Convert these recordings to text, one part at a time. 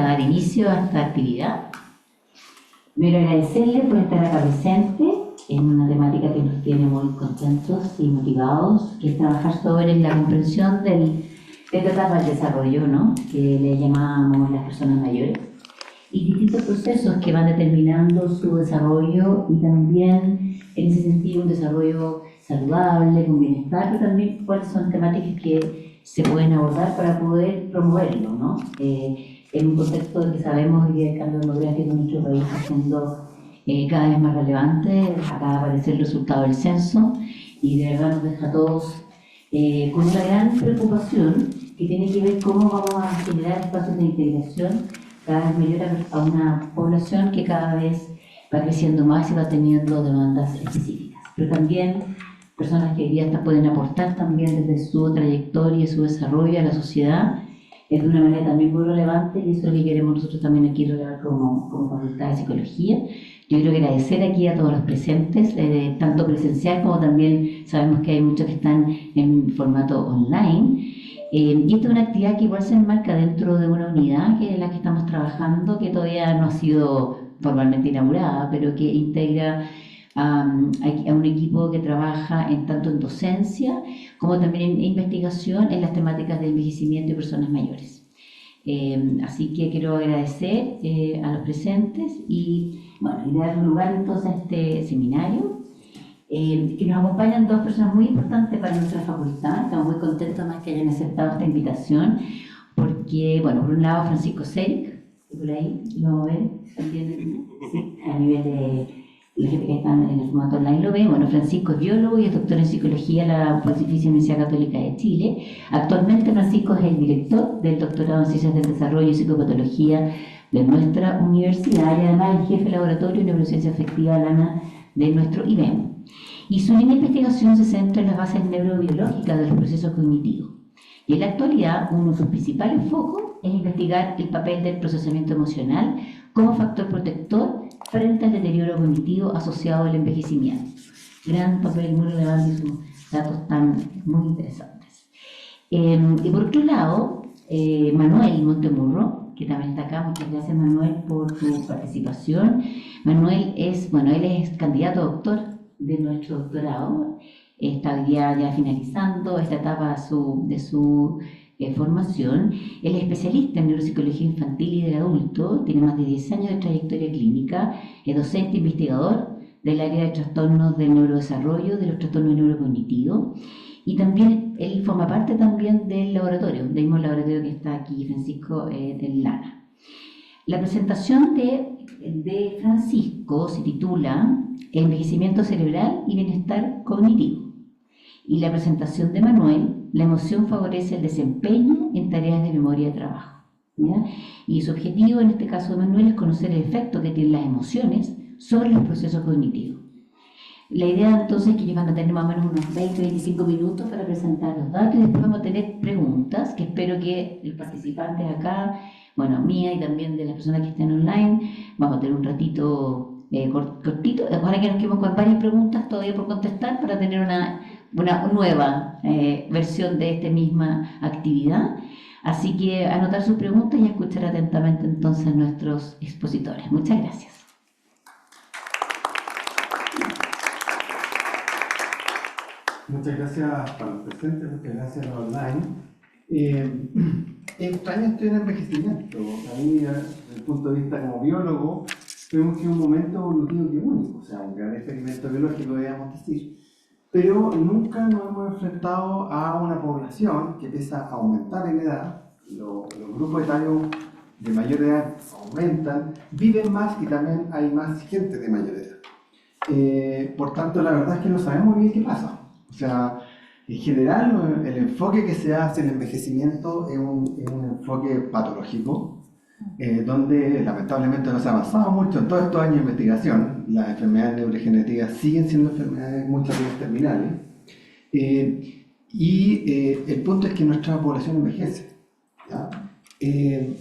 dar inicio a esta actividad. Quiero agradecerle por estar acá presente en una temática que nos tiene muy contentos y motivados, que es trabajar sobre la comprensión de esta etapa del desarrollo, ¿no?, que le llamamos las personas mayores, y distintos procesos que van determinando su desarrollo y también, en ese sentido, un desarrollo saludable, con bienestar, pero también cuáles son temáticas que se pueden abordar para poder promoverlo, ¿no? En un contexto de que sabemos que el cambio demográfico en nuestro país está siendo cada vez más relevante. Acaba de aparecer el resultado del censo y de verdad nos deja a todos con una gran preocupación que tiene que ver cómo vamos a generar espacios de integración cada vez mayor a una población que cada vez va creciendo más y va teniendo demandas específicas. Pero también personas que hoy día pueden aportar también desde su trayectoria y su desarrollo a la sociedad de una manera también muy relevante, y eso es lo que queremos nosotros también aquí relevar como Facultad de Psicología. Yo quiero agradecer aquí a todos los presentes, tanto presencial como también sabemos que hay muchos que están en formato online. Y esta es una actividad que igual se enmarca dentro de una unidad que es la que estamos trabajando, que todavía no ha sido formalmente inaugurada, pero que integra a un equipo que trabaja tanto en docencia como también en investigación en las temáticas de envejecimiento y personas mayores. Así que quiero agradecer a los presentes y dar lugar entonces a este seminario, que nos acompañan dos personas muy importantes para nuestra facultad. Estamos muy contentos más que hayan aceptado esta invitación, porque, bueno, por un lado Francisco Selic, que por ahí lo ven, también, sí, a nivel de la gente que está en el formato online lo ve. Bueno, Francisco es biólogo y es doctor en psicología en la Pontificia Universidad Católica de Chile. Actualmente Francisco es el director del doctorado en Ciencias del Desarrollo y Psicopatología de nuestra universidad, y además el jefe de laboratorio de neurociencia afectiva LANA de nuestro IBEM. Y su línea de investigación se centra en las bases neurobiológicas de los procesos cognitivos. Y en la actualidad, uno de sus principales focos es investigar el papel del procesamiento emocional como factor protector frente al deterioro cognitivo asociado al envejecimiento. Gran papel, muy relevante, y sus datos tan muy interesantes. Y por otro lado, Manuel Montemurro, que también está acá. Muchas gracias, Manuel, por tu participación. Manuel es, él es candidato a doctor de nuestro doctorado. Está ya finalizando esta etapa de su formación. Él es especialista en neuropsicología infantil y del adulto, tiene más de 10 años de trayectoria clínica, es docente e investigador del área de trastornos del neurodesarrollo, de los trastornos neurocognitivos, y también él forma parte también del mismo laboratorio que está aquí, Francisco, del LANA. La presentación de Francisco se titula Envejecimiento cerebral y bienestar cognitivo, y la presentación de Manuel, la emoción favorece el desempeño en tareas de memoria de trabajo, ¿ya? Y su objetivo en este caso de Manuel es conocer el efecto que tienen las emociones sobre los procesos cognitivos. La idea entonces es que ellos van a tener más o menos unos 20-25 minutos para presentar los datos, y después vamos a tener preguntas que espero que los participantes acá, mía y también de las personas que estén online, vamos a tener un ratito cortito. Ojalá que nos quedemos con varias preguntas todavía por contestar para tener una nueva versión de esta misma actividad. Así que anotar sus preguntas y escuchar atentamente entonces a nuestros expositores. Muchas gracias. Muchas gracias para los presentes, muchas gracias a los online. Es extraño esto en envejecimiento. A mí, desde el punto de vista como biólogo, vemos que es un momento evolutivo que es único, o sea, un gran experimento biológico, debemos decir. Pero nunca nos hemos enfrentado a una población que empieza a aumentar en edad. Los grupos etarios de mayor edad aumentan, viven más y también hay más gente de mayor edad. Por tanto, la verdad es que no sabemos bien qué pasa. O sea, en general, el enfoque que se hace en el envejecimiento es un enfoque patológico, donde lamentablemente no se ha avanzado mucho en todos estos años de investigación. Las enfermedades neurodegenerativas siguen siendo enfermedades muchas veces terminales. El punto es que nuestra población envejece, ¿ya? ¿Qué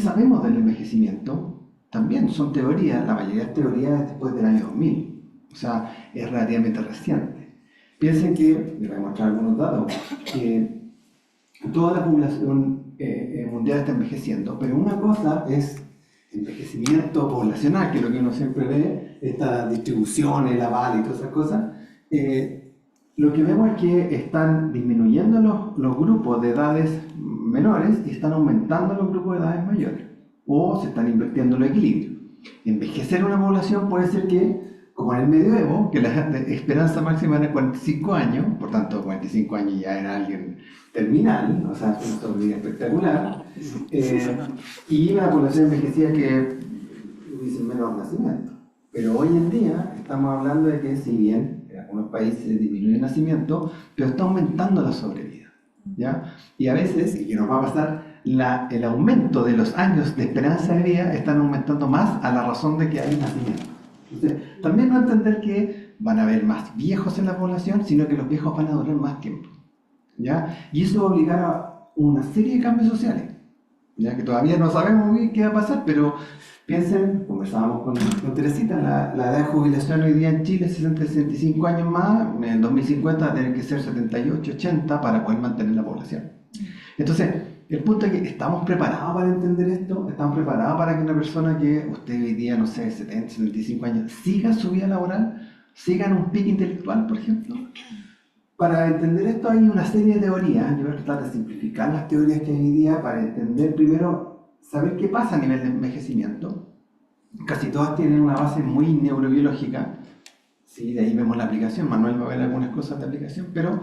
sabemos del envejecimiento? También son teorías, la mayoría de teorías es después del año 2000. O sea, es relativamente reciente. Piensen que, les voy a mostrar algunos datos, que toda la población mundial está envejeciendo, pero una cosa es envejecimiento poblacional, que es lo que uno siempre ve, esta distribución, el aval y todas esas cosas. Lo que vemos es que están disminuyendo los grupos de edades menores y están aumentando los grupos de edades mayores, o se están invirtiendo los equilibrios. Envejecer una población puede ser que, como en el medioevo, que la esperanza máxima era 45 años, por tanto 45 años ya era alguien terminal, o sea, una sobrevida espectacular, y una población envejecida que hubiese menos nacimiento. Pero hoy en día estamos hablando de que, si bien en algunos países disminuye el nacimiento, pero está aumentando la sobrevida, ¿ya? Y a veces, y que nos va a pasar, el aumento de los años de esperanza de vida están aumentando más a la razón de que hay nacimiento. Entonces, también no entender que van a haber más viejos en la población, sino que los viejos van a durar más tiempo, ¿ya? Y eso va a obligar a una serie de cambios sociales, ¿ya? Que todavía no sabemos bien qué va a pasar, pero piensen, conversábamos con Teresita, la edad de jubilación hoy día en Chile es 60-65 años más, en el 2050 va a tener que ser 78-80 para poder mantener la población. Entonces, el punto es que estamos preparados para entender esto, estamos preparados para que una persona que usted hoy día, no sé, 70-75 años, siga su vida laboral, siga en un pico intelectual, por ejemplo. Para entender esto hay una serie de teorías. Yo voy a tratar de simplificar las teorías que hay hoy día para entender primero, saber qué pasa a nivel de envejecimiento. Casi todas tienen una base muy neurobiológica. Sí, de ahí vemos la aplicación. Manuel va a ver algunas cosas de aplicación, pero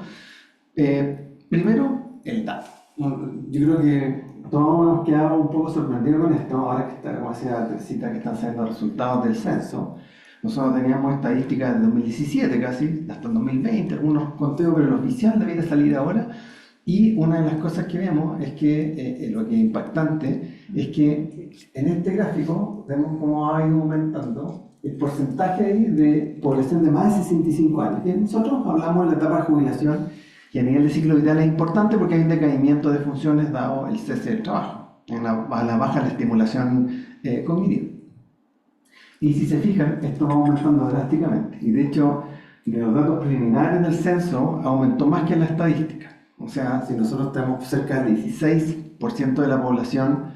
primero, el dato. Yo creo que todos hemos quedado un poco sorprendidos con esto, ahora que está, como decía Teresita, que están saliendo resultados del censo. Nosotros teníamos estadísticas de 2017 casi, hasta el 2020, algunos conteos, pero el oficial debía salir ahora. Y una de las cosas que vemos es que, lo que es impactante, es que en este gráfico vemos cómo ha ido aumentando el porcentaje de población de más de 65 años. Y nosotros hablamos de la etapa de jubilación, y a nivel de ciclo vital es importante porque hay un decaimiento de funciones dado el cese del trabajo, a la baja la estimulación cognitiva. Y si se fijan, esto va aumentando drásticamente. Y de hecho, de los datos preliminares del censo, aumentó más que en la estadística. O sea, si nosotros tenemos cerca del 16% de la población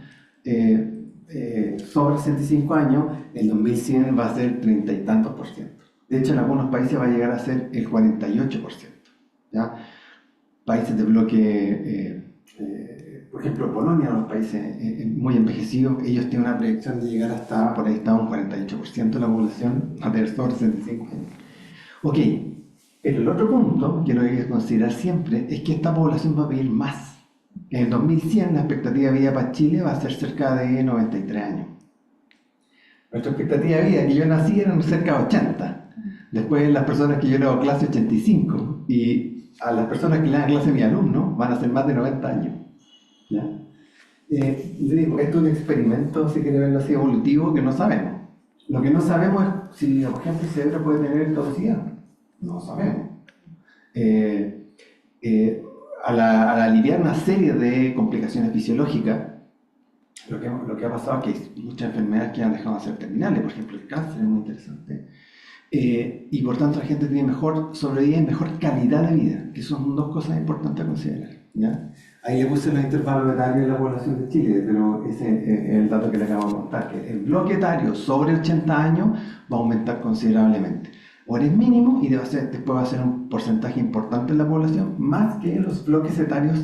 sobre 65 años, el 2100 va a ser 30 y tantos por ciento. De hecho, en algunos países va a llegar a ser el 48%. ¿Ya? Países de bloque, por ejemplo, Polonia, los países muy envejecidos, ellos tienen una proyección de llegar hasta, por ahí está un 48% de la población a tener sobre 65 años. Ok, pero el otro punto que lo hay que considerar siempre es que esta población va a vivir más. En el 2100 la expectativa de vida para Chile va a ser cerca de 93 años. Nuestra expectativa de vida que yo nací eran cerca de 80. Después las personas que yo le hago clase 85 y a las personas que le dan clase a mis alumnos van a ser más de 90 años. ¿Ya? Le digo, esto es un experimento, si quiere verlo así, evolutivo, que no sabemos. Lo que no sabemos es si, por ejemplo, el cerebro puede tener caducidad. No sabemos. Al aliviar una serie de complicaciones fisiológicas, lo que ha pasado es que hay muchas enfermedades que han dejado de ser terminales, por ejemplo el cáncer es muy interesante, y por tanto la gente tiene mejor sobrevida y mejor calidad de vida, que son dos cosas importantes a considerar, ¿ya? Ahí le puse los intervalos etarios de la población de Chile, pero ese es el dato que le acabo de contar, que el bloque etario sobre 80 años va a aumentar considerablemente. Ahora es mínimo y después va a ser un porcentaje importante en la población, más que los bloques etarios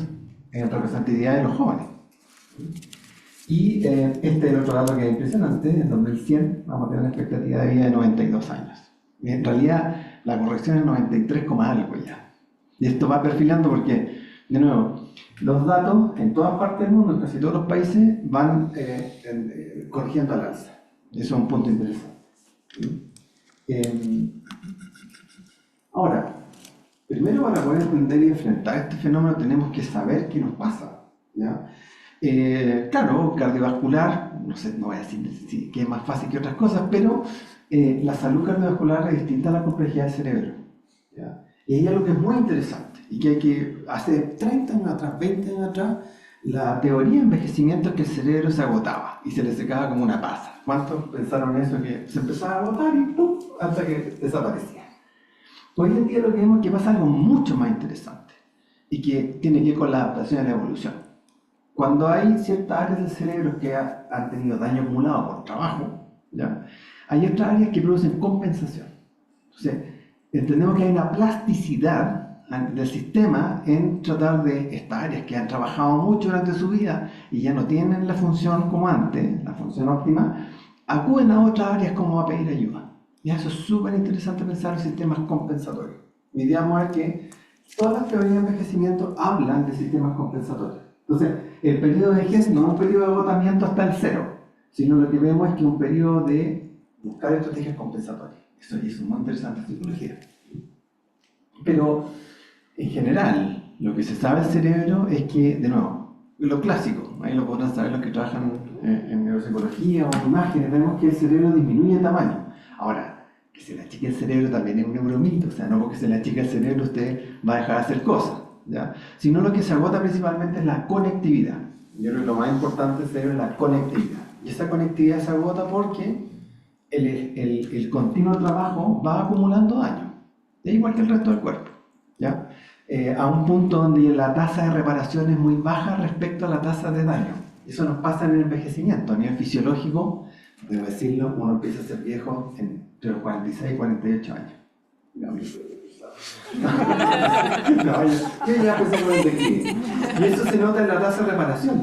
en representatividad de los jóvenes. Y este es el otro dato que es impresionante, en 2100 vamos a tener una expectativa de vida de 92 años. Y en realidad la corrección es 93, algo ya. Y esto va perfilando porque, de nuevo, los datos en todas partes del mundo, en casi todos los países, van corrigiendo al alza. Eso es un punto interesante. Ahora, primero para poder entender y enfrentar este fenómeno tenemos que saber qué nos pasa, ¿ya? Claro, cardiovascular, no sé, no voy a decir que es más fácil que otras cosas, pero la salud cardiovascular es distinta a la complejidad del cerebro, ¿ya? Y hay algo que es muy interesante y que hace 30 años atrás, 20 años atrás, la teoría de envejecimiento es que el cerebro se agotaba y se le secaba como una pasa. ¿Cuántos pensaron eso? Que se empezaba a agotar y ¡pum!, hasta que desaparecía. Hoy en día lo que vemos es que pasa algo mucho más interesante y que tiene que ver con la adaptación a la evolución. cuando hay ciertas áreas del cerebro que han tenido daño acumulado por trabajo, ¿ya? Hay otras áreas que producen compensación. Entonces, entendemos que hay una plasticidad del sistema en tratar de estas áreas que han trabajado mucho durante su vida y ya no tienen la función como antes, la función óptima, acuden a otras áreas como a pedir ayuda. Y eso es súper interesante pensar en sistemas compensatorios. Mi idea es que todas las teorías de envejecimiento hablan de sistemas compensatorios. Entonces, el periodo de vejez no es un periodo de agotamiento hasta el cero, sino lo que vemos es que es un periodo de buscar estrategias compensatorias. Eso es muy interesante en psicología. Pero, en general, lo que se sabe del cerebro es que, de nuevo, lo clásico, ahí lo podrán saber los que trabajan en neuropsicología o en imágenes, vemos que el cerebro disminuye de tamaño. Ahora, que se le achique el cerebro también es un neuromito, o sea, no porque se le achique el cerebro usted va a dejar de hacer cosas, ¿ya? Sino lo que se agota principalmente es la conectividad. Yo creo que lo más importante del cerebro es la conectividad. Y esa conectividad se agota porque el continuo trabajo va acumulando daño, igual que el resto del cuerpo, ¿ya? A un punto donde la tasa de reparación es muy baja respecto a la tasa de daño. Eso nos pasa en el envejecimiento. A nivel fisiológico, debo decirlo, uno empieza a ser viejo entre los 46 y 48 años. No, yo ya pensé con el declive. Y eso se nota en la tasa de reparación.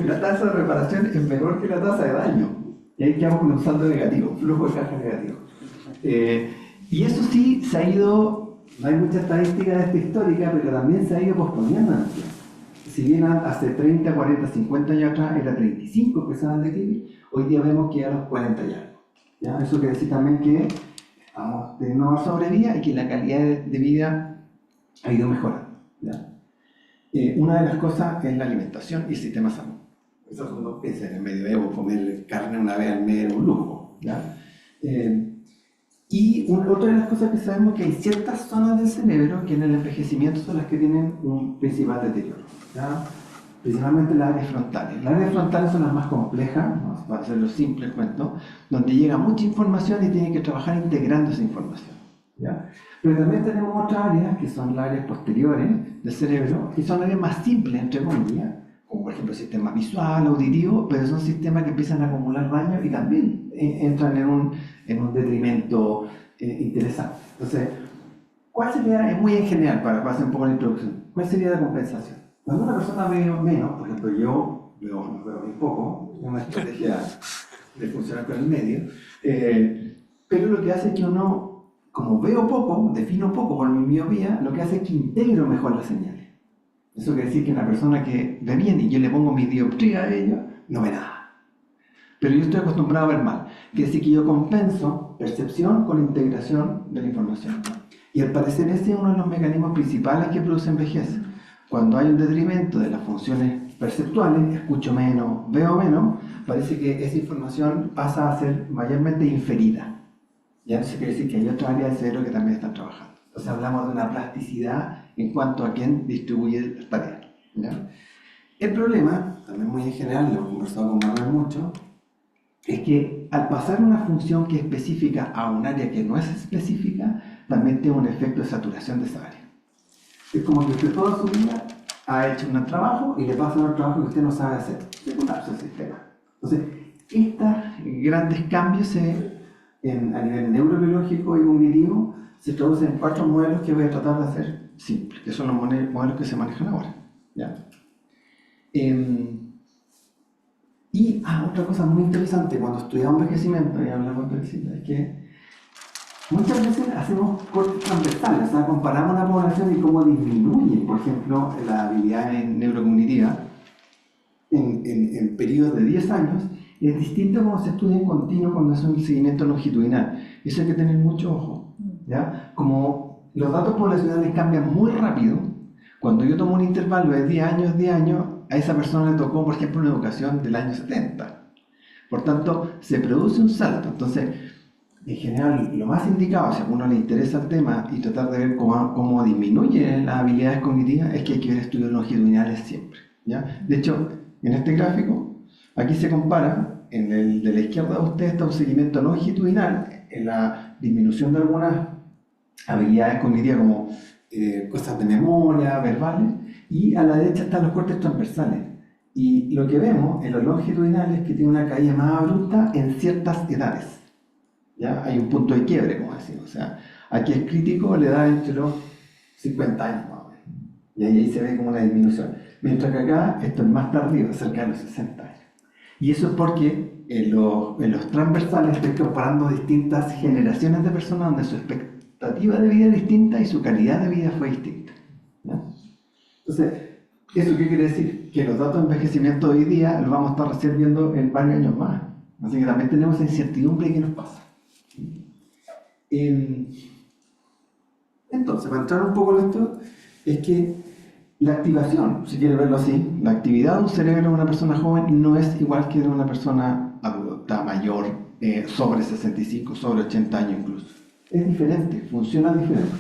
La tasa de reparación es menor que la tasa de daño. Y ahí quedamos con un saldo negativo, un flujo de caja negativo. Y eso sí se ha ido, no hay mucha estadística de esta histórica, pero también se ha ido posponiendo en el tiempo. Si bien hace 30, 40, 50 años atrás era 35 que estaban de declive, hoy día vemos que a los 40 y algo. ¿Ya? Eso quiere decir también que estamos teniendo más sobrevida y que la calidad de vida ha ido mejorando. ¿Ya? Una de las cosas es la alimentación y el sistema de salud. Eso cuando piensa en el medioevo, comer carne una vez al mes era un lujo. ¿Ya? Y otra de las cosas que sabemos es que hay ciertas zonas del cerebro que en el envejecimiento son las que tienen un principal deterioro, ¿ya? Principalmente las áreas frontales. Las áreas frontales son las más complejas, ¿no? Para hacerlo simple el cuento, donde llega mucha información y tiene que trabajar integrando esa información, ¿ya? Pero también tenemos otras áreas que son las áreas posteriores del cerebro, que son áreas más simples, entre comillas, como por ejemplo el sistema visual, auditivo, pero son sistemas que empiezan a acumular daño y también entran en un detrimento interesante. Entonces, ¿cuál sería, es muy en general para hacer un poco la introducción, cuál sería la compensación? Cuando una persona ve menos, por ejemplo yo veo muy poco, es una estrategia de funcionar con el medio, pero lo que hace es que uno, como veo poco, defino poco por mi miopía, lo que hace es que integro mejor las señales. Eso quiere decir que una persona que ve bien y yo le pongo mi dioptría a ella, no ve nada. Pero yo estoy acostumbrado a ver mal. Quiere decir que yo compenso percepción con integración de la información. Y al parecer ese es uno de los mecanismos principales que producen vejez. Cuando hay un detrimento de las funciones perceptuales, escucho menos, veo menos, parece que esa información pasa a ser mayormente inferida. ¿Ya? Entonces quiere decir que hay otras áreas del cerebro que también están trabajando. Entonces hablamos de una plasticidad en cuanto a quién distribuye las tareas, ¿ya? El problema, también muy en general, lo he conversado con Manuel mucho, es que al pasar una función que es específica a un área que no es específica, también tiene un efecto de saturación de esa área. Es como que usted toda su vida ha hecho un trabajo y le pasa un trabajo que usted no sabe hacer. Se colapsa el sistema. Entonces, estos grandes cambios a nivel neurobiológico y cognitivo se traducen en 4 modelos que voy a tratar de hacer simples, que son los modelos que se manejan ahora, ¿ya? Y otra cosa muy interesante cuando estudiamos envejecimiento, y hablamos de visita, es que muchas veces hacemos cortes transversales, o sea, comparamos la población y cómo disminuye, por ejemplo, la habilidad neurocognitiva en periodos de 10 años. Es distinto cuando se estudia en continuo, cuando es un seguimiento longitudinal. Eso hay que tener mucho ojo, ¿ya? Como los datos poblacionales cambian muy rápido, cuando yo tomo un intervalo de 10 años, a esa persona le tocó, por ejemplo, una educación del año 70. Por tanto, se produce un salto. Entonces, en general, lo más indicado, si a uno le interesa el tema y tratar de ver cómo disminuye las habilidades cognitivas, es que hay que ver estudios longitudinales siempre, ¿ya? De hecho, en este gráfico, aquí se compara, en el de la izquierda de usted está un seguimiento longitudinal en la disminución de algunas habilidades cognitivas como cosas de memoria, verbales, y a la derecha están los cortes transversales. Y lo que vemos en los longitudinales es que tiene una caída más abrupta en ciertas edades. ¿Ya? Hay un punto de quiebre, como decimos. O sea, aquí es crítico la edad entre los 50 años más o menos. Y ahí se ve como una disminución. Mientras que acá esto es más tardío, cerca de los 60 años. Y eso es porque en los transversales estoy comparando distintas generaciones de personas donde su expectativa de vida es distinta y su calidad de vida fue distinta. ¿Ya? Entonces, ¿eso qué quiere decir? Que los datos de envejecimiento hoy día los vamos a estar recién viendo en varios años más. Así que también tenemos esa incertidumbre de qué nos pasa. Entonces, para entrar un poco en esto, es que la activación, si quiere verlo así, la actividad de un cerebro de una persona joven no es igual que de una persona adulta, mayor, sobre 65, sobre 80 años incluso. Es diferente, funciona diferente.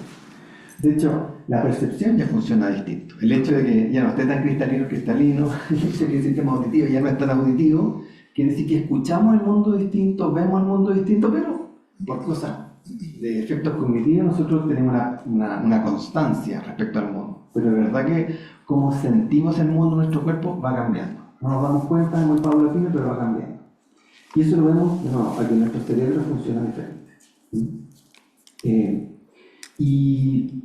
De hecho, la percepción ya funciona distinto. El hecho de que ya no esté tan cristalino, el hecho de que el sistema auditivo ya no es tan auditivo, quiere decir que escuchamos el mundo distinto, vemos el mundo distinto, pero por cosas de efectos cognitivos nosotros tenemos una constancia respecto al mundo. Pero es verdad que como sentimos el mundo, nuestro cuerpo va cambiando. No nos damos cuenta, es muy paulatino, pero va cambiando. Y eso lo vemos, aquí nuestro cerebro funciona diferente. Y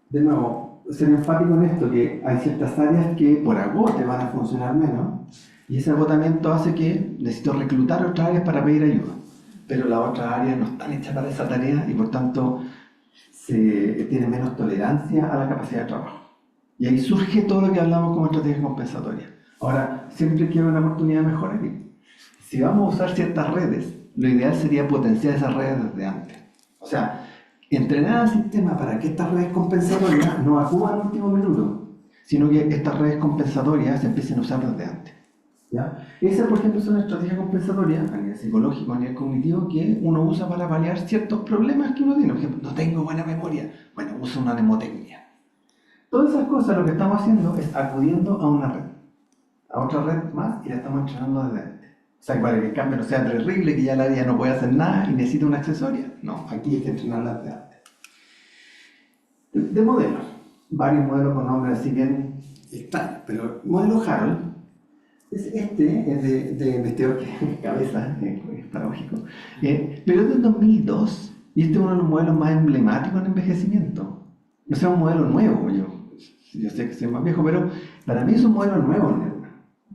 de nuevo, ser enfático en esto, que hay ciertas áreas que por agote van a funcionar menos, y ese agotamiento hace que necesito reclutar otras áreas para pedir ayuda. Pero las otras áreas no están hechas para esa tarea y por tanto se tiene menos tolerancia a la capacidad de trabajo. Y ahí surge todo lo que hablamos como estrategia compensatoria. Ahora, siempre quiero una oportunidad de mejora aquí. Si vamos a usar ciertas redes, lo ideal sería potenciar esas redes desde antes. O sea, entrenar al sistema para que estas redes compensatorias no acudan al último minuto, sino que estas redes compensatorias se empiecen a usar desde antes. ¿Ya? Esa, por ejemplo, es una estrategia compensatoria a nivel psicológico, a nivel cognitivo, que uno usa para paliar ciertos problemas que uno tiene. Por ejemplo, no tengo buena memoria. Bueno, uso una mnemotecnia. Todas esas cosas lo que estamos haciendo es acudiendo a una red, a otra red más, y la estamos entrenando desde antes. O sea, para que el cambio no sea terrible, que ya la área no puede hacer nada y necesita una accesoria. No, aquí hay que entrenarla desde antes. De modelos. Varios modelos con nombres así bien extraños, pero el modelo Harold, este es de investigador que cabeza, es paradójico, pero es del 2002 y este es uno de los modelos más emblemáticos en envejecimiento. No sea un modelo nuevo, yo sé que soy más viejo, pero para mí es un modelo nuevo en neuro.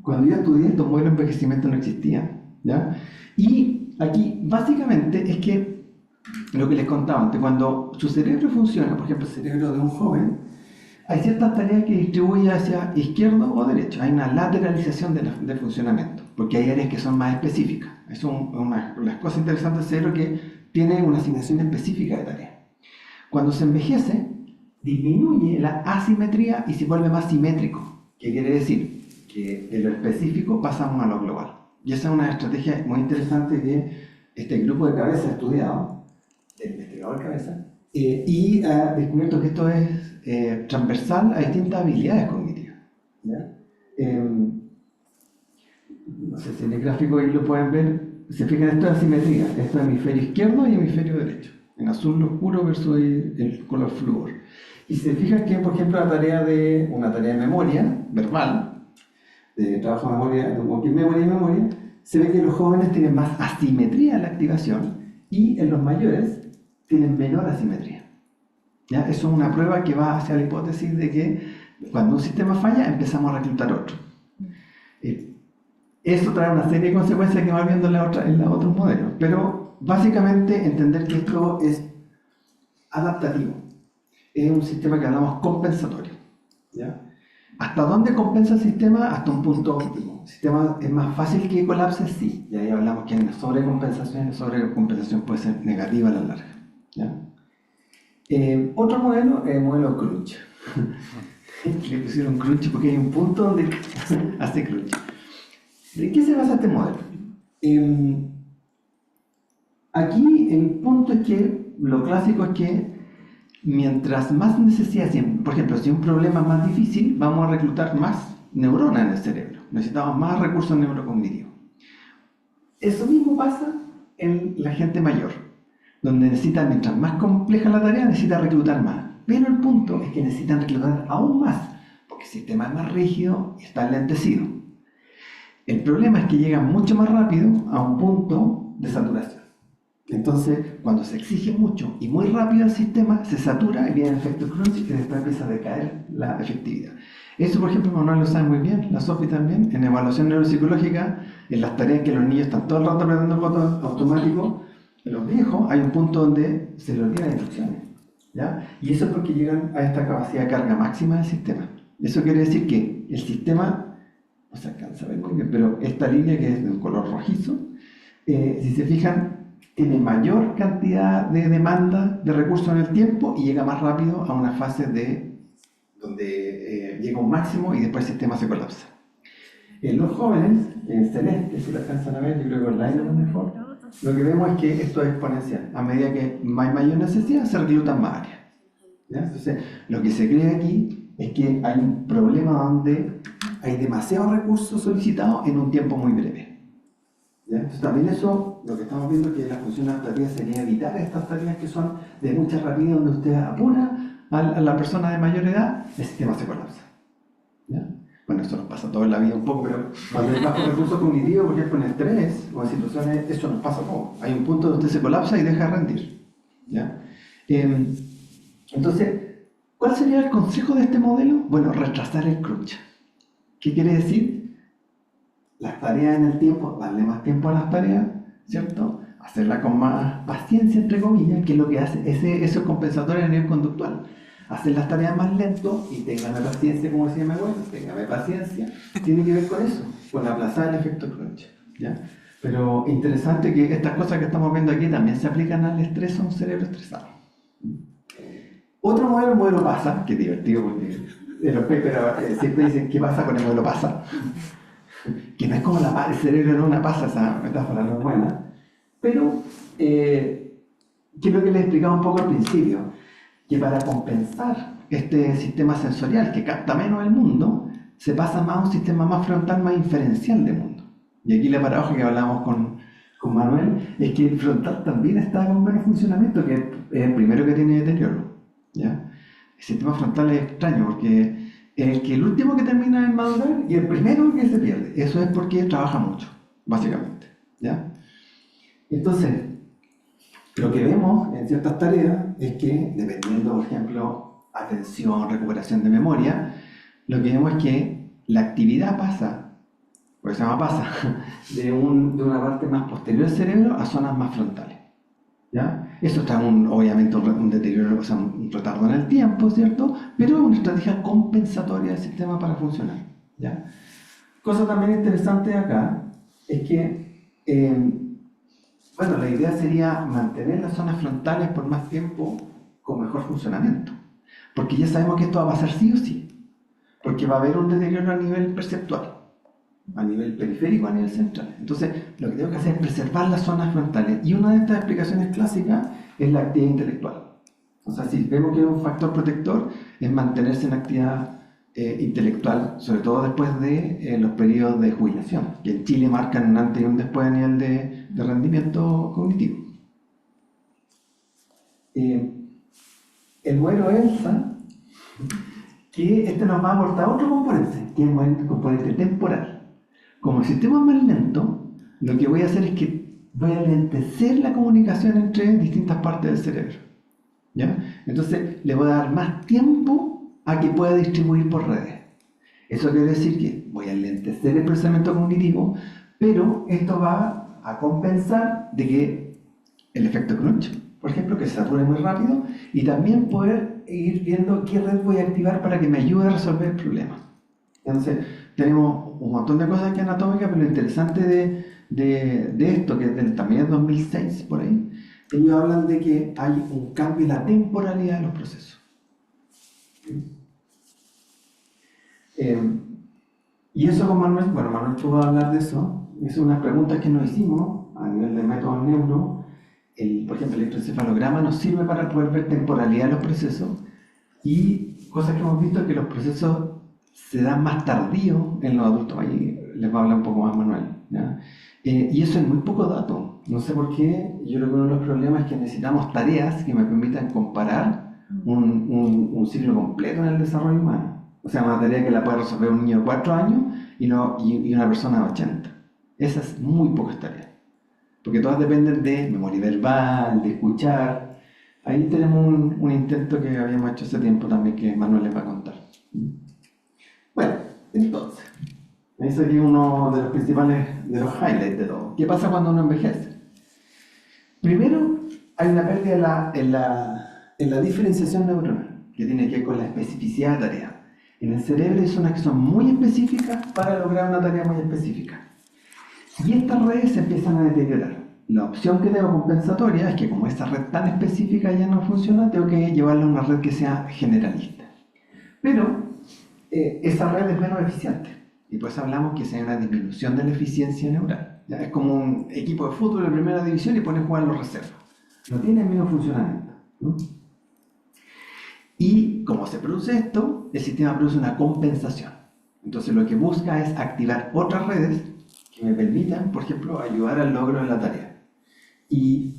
Cuando yo estudié estos modelos de envejecimiento no existían, ¿ya? Y aquí básicamente es que lo que les contaba antes, cuando su cerebro funciona, por ejemplo el cerebro de un joven, hay ciertas tareas que distribuye hacia izquierdo o derecho. Hay una lateralización del funcionamiento, porque hay áreas que son más específicas. Es una de las cosas interesantes del cerebro que tiene una asignación específica de tareas. Cuando se envejece, disminuye la asimetría y se vuelve más simétrico. ¿Qué quiere decir? Que de lo específico pasamos a lo global. Y esa es una estrategia muy interesante que este grupo de cabeza ha estudiado, el investigador cabeza, y ha descubierto que esto es transversal a distintas habilidades cognitivas. ¿Ya? No sé si en el gráfico ahí lo pueden ver, se fijan, esto es asimetría, esto es hemisferio izquierdo y hemisferio derecho, en azul oscuro versus el color flúor. Y se fijan que, por ejemplo, una tarea de memoria verbal, de trabajo de memoria, de working memory y memoria, se ve que los jóvenes tienen más asimetría en la activación y en los mayores tienen menor asimetría. ¿Ya? Eso es una prueba que va hacia la hipótesis de que cuando un sistema falla empezamos a reclutar otro. Esto trae una serie de consecuencias que va viendo en los otros modelos, pero básicamente entender que esto es adaptativo. Es un sistema que hablamos compensatorio. ¿Ya? ¿Hasta dónde compensa el sistema? Hasta un punto óptimo. El sistema es más fácil que colapse, sí. Y ahí hablamos que hay una sobrecompensación, y la sobrecompensación puede ser negativa a la larga. ¿Ya? Otro modelo es el modelo crunch. Le pusieron crunch porque hay un punto donde hace crunch. ¿De qué se basa este modelo? Aquí el punto es que lo clásico es que mientras más necesidad, por ejemplo, si un problema es más difícil, vamos a reclutar más neuronas en el cerebro. Necesitamos más recursos neurocognitivos. Eso mismo pasa en la gente mayor, donde necesitan, mientras más compleja la tarea, necesita reclutar más. Pero el punto es que necesitan reclutar aún más, porque el sistema es más rígido y está enlentecido. El problema es que llegan mucho más rápido a un punto de saturación. Entonces, cuando se exige mucho y muy rápido al sistema, se satura y viene el efecto crunch y después empieza a decaer la efectividad. Eso, por ejemplo, Manuel lo sabe muy bien, la Sofi también, en evaluación neuropsicológica, en las tareas que los niños están todo el rato apretando el botón automático, en los viejos hay un punto donde se les olvidan instrucciones, ¿ya? Y eso es porque llegan a esta capacidad de carga máxima del sistema. Eso quiere decir que el sistema, no se alcanza a ver muy bien, pero esta línea que es de un color rojizo, si se fijan, tiene mayor cantidad de demanda de recursos en el tiempo y llega más rápido a una fase donde llega un máximo y después el sistema se colapsa. En los jóvenes, en celeste, si lo alcanzan a ver, yo creo que online es mejor, lo que vemos es que esto es exponencial. A medida que hay mayor necesidad, se reclutan más áreas, ¿ya? Entonces, lo que se cree aquí es que hay un problema donde hay demasiados recursos solicitados en un tiempo muy breve. ¿Ya? Entonces, también eso, lo que estamos viendo es que la función adaptativa sería evitar estas tareas que son de mucha rapidez, donde usted apura a la persona de mayor edad, el sistema se colapsa. ¿Ya? Bueno, eso nos pasa todo en la vida un poco, pero cuando hay bajo recurso cognitivo, por ejemplo en estrés o en situaciones, eso nos pasa poco. Hay un punto donde usted se colapsa y deja de rendir. ¿Ya? Entonces, ¿cuál sería el consejo de este modelo? Bueno, retrasar el crunch. ¿Qué quiere decir? Las tareas en el tiempo, darle más tiempo a las tareas, ¿cierto? Hacerlas con más paciencia, entre comillas, que es lo que hace, eso es compensatorio a nivel conductual. Hacer las tareas más lento y téngame paciencia, como decía mi abuelo, téngame paciencia, tiene que ver con eso, con aplazar el efecto crunch, ¿ya? Pero interesante que estas cosas que estamos viendo aquí también se aplican al estrés a un cerebro estresado. Otro modelo, el modelo PASA, que es divertido porque en los papers siempre dicen qué pasa con el modelo PASA. Que no es como el cerebro no una pasa, esa metáfora no es buena, pero que es lo que les explicaba un poco al principio, que para compensar este sistema sensorial que capta menos el mundo, se pasa más a un sistema más frontal, más inferencial del mundo. Y aquí la paradoja que hablamos con Manuel es que el frontal también está con menos funcionamiento, que es el primero que tiene deterioro, ¿ya? El sistema frontal es extraño porque el último que termina en madurar y el primero que se pierde. Eso es porque trabaja mucho, básicamente, ¿ya? Entonces, lo que vemos en ciertas tareas es que, dependiendo, por ejemplo, atención, recuperación de memoria, lo que vemos es que la actividad pasa, porque se llama pasa, de una parte más posterior del cerebro a zonas más frontales, ¿ya? Eso está obviamente un deterioro, o sea, un retardo en el tiempo, ¿cierto? Pero es una estrategia compensatoria del sistema para funcionar, ¿ya? Cosa también interesante acá es que, bueno, la idea sería mantener las zonas frontales por más tiempo con mejor funcionamiento, porque ya sabemos que esto va a pasar sí o sí, porque va a haber un deterioro a nivel perceptual, a nivel periférico, a nivel central. Entonces, lo que tengo que hacer es preservar las zonas frontales. Y una de estas explicaciones clásicas es la actividad intelectual. O sea, si vemos que es un factor protector, es mantenerse en actividad intelectual, sobre todo después de los periodos de jubilación, que en Chile marcan un antes y un después a nivel de rendimiento cognitivo. El modelo ELSA, que este nos va a aportar otro componente, que es el componente temporal. Como el sistema es más lento, lo que voy a hacer es que voy a lentecer la comunicación entre distintas partes del cerebro, ¿ya? Entonces le voy a dar más tiempo a que pueda distribuir por redes. Eso quiere decir que voy a lentecer el procesamiento cognitivo, pero esto va a compensar de que el efecto crunch, por ejemplo, que se sature muy rápido, y también poder ir viendo qué red voy a activar para que me ayude a resolver el problema. Entonces, tenemos un montón de cosas aquí anatómicas, pero lo interesante de esto, que también es 2006 por ahí, ellos hablan de que hay un cambio en la temporalidad de los procesos. Y eso con Manuel, bueno, Manuel pudo hablar de eso, es unas preguntas que nos hicimos a nivel de método neuro. Por ejemplo, el electroencefalograma nos sirve para poder ver temporalidad de los procesos, y cosas que hemos visto es que los procesos se dan más tardío en los adultos. Ahí les va a hablar un poco más Manuel, ¿ya? Y eso es muy poco dato. No sé por qué. Yo creo que uno de los problemas es que necesitamos tareas que me permitan comparar un ciclo completo en el desarrollo humano. O sea, una tarea que la puede resolver un niño de 4 años y una persona de 80. Esas muy pocas tareas. Porque todas dependen de memoria verbal, de escuchar. Ahí tenemos un intento que habíamos hecho hace tiempo también que Manuel les va a contar. Bueno, entonces, ahí sería uno de los principales, de los highlights de todo. ¿Qué pasa cuando uno envejece? Primero, hay una pérdida en la diferenciación neuronal, que tiene que ver con la especificidad de tarea. En el cerebro hay zonas que son muy específicas para lograr una tarea muy específica. Y estas redes se empiezan a deteriorar. La opción que tengo compensatoria es que como esa red tan específica ya no funciona, tengo que llevarla a una red que sea generalista. Pero esa red es menos eficiente. Y pues hablamos que hay una disminución de la eficiencia neural. ¿Ya? Es como un equipo de fútbol de primera división y pones a jugar los reservas. No tiene el mismo funcionamiento, ¿no? Y como se produce esto, el sistema produce una compensación. Entonces lo que busca es activar otras redes que me permitan, por ejemplo, ayudar al logro de la tarea. Y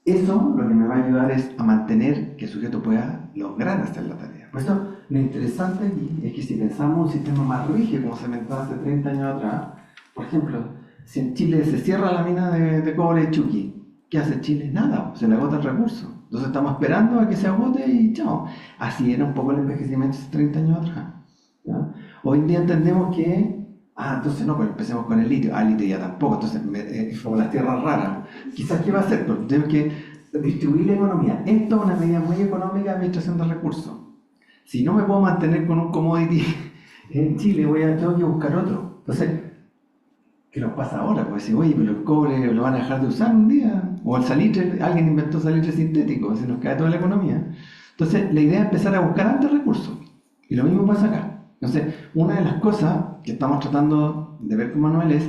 eso lo que me va a ayudar es a mantener que el sujeto pueda lograr hacer la tarea. Por eso, lo interesante aquí es que si pensamos un sistema más rígido, como se inventó hace 30 años atrás, por ejemplo, si en Chile se cierra la mina de cobre de Chuqui, ¿qué hace Chile? Nada, se le agota el recurso. Entonces estamos esperando a que se agote y chao. Así era un poco el envejecimiento hace 30 años atrás. ¿Ya? Hoy en día entendemos que entonces no, pues empecemos con el litio. El litio ya tampoco, entonces es como las tierras raras. Quizás, ¿qué va a hacer? Pues tenemos que distribuir la economía. Esto es una medida muy económica de administración de recursos. Si no me puedo mantener con un commodity en Chile, tengo que buscar otro. Entonces, ¿qué nos pasa ahora? Pues si, oye, pero el cobre lo van a dejar de usar un día. O el salitre, alguien inventó salitre sintético, se nos cae toda la economía. Entonces, la idea es empezar a buscar antes recursos. Y lo mismo pasa acá. Entonces, una de las cosas que estamos tratando de ver con Manuel es,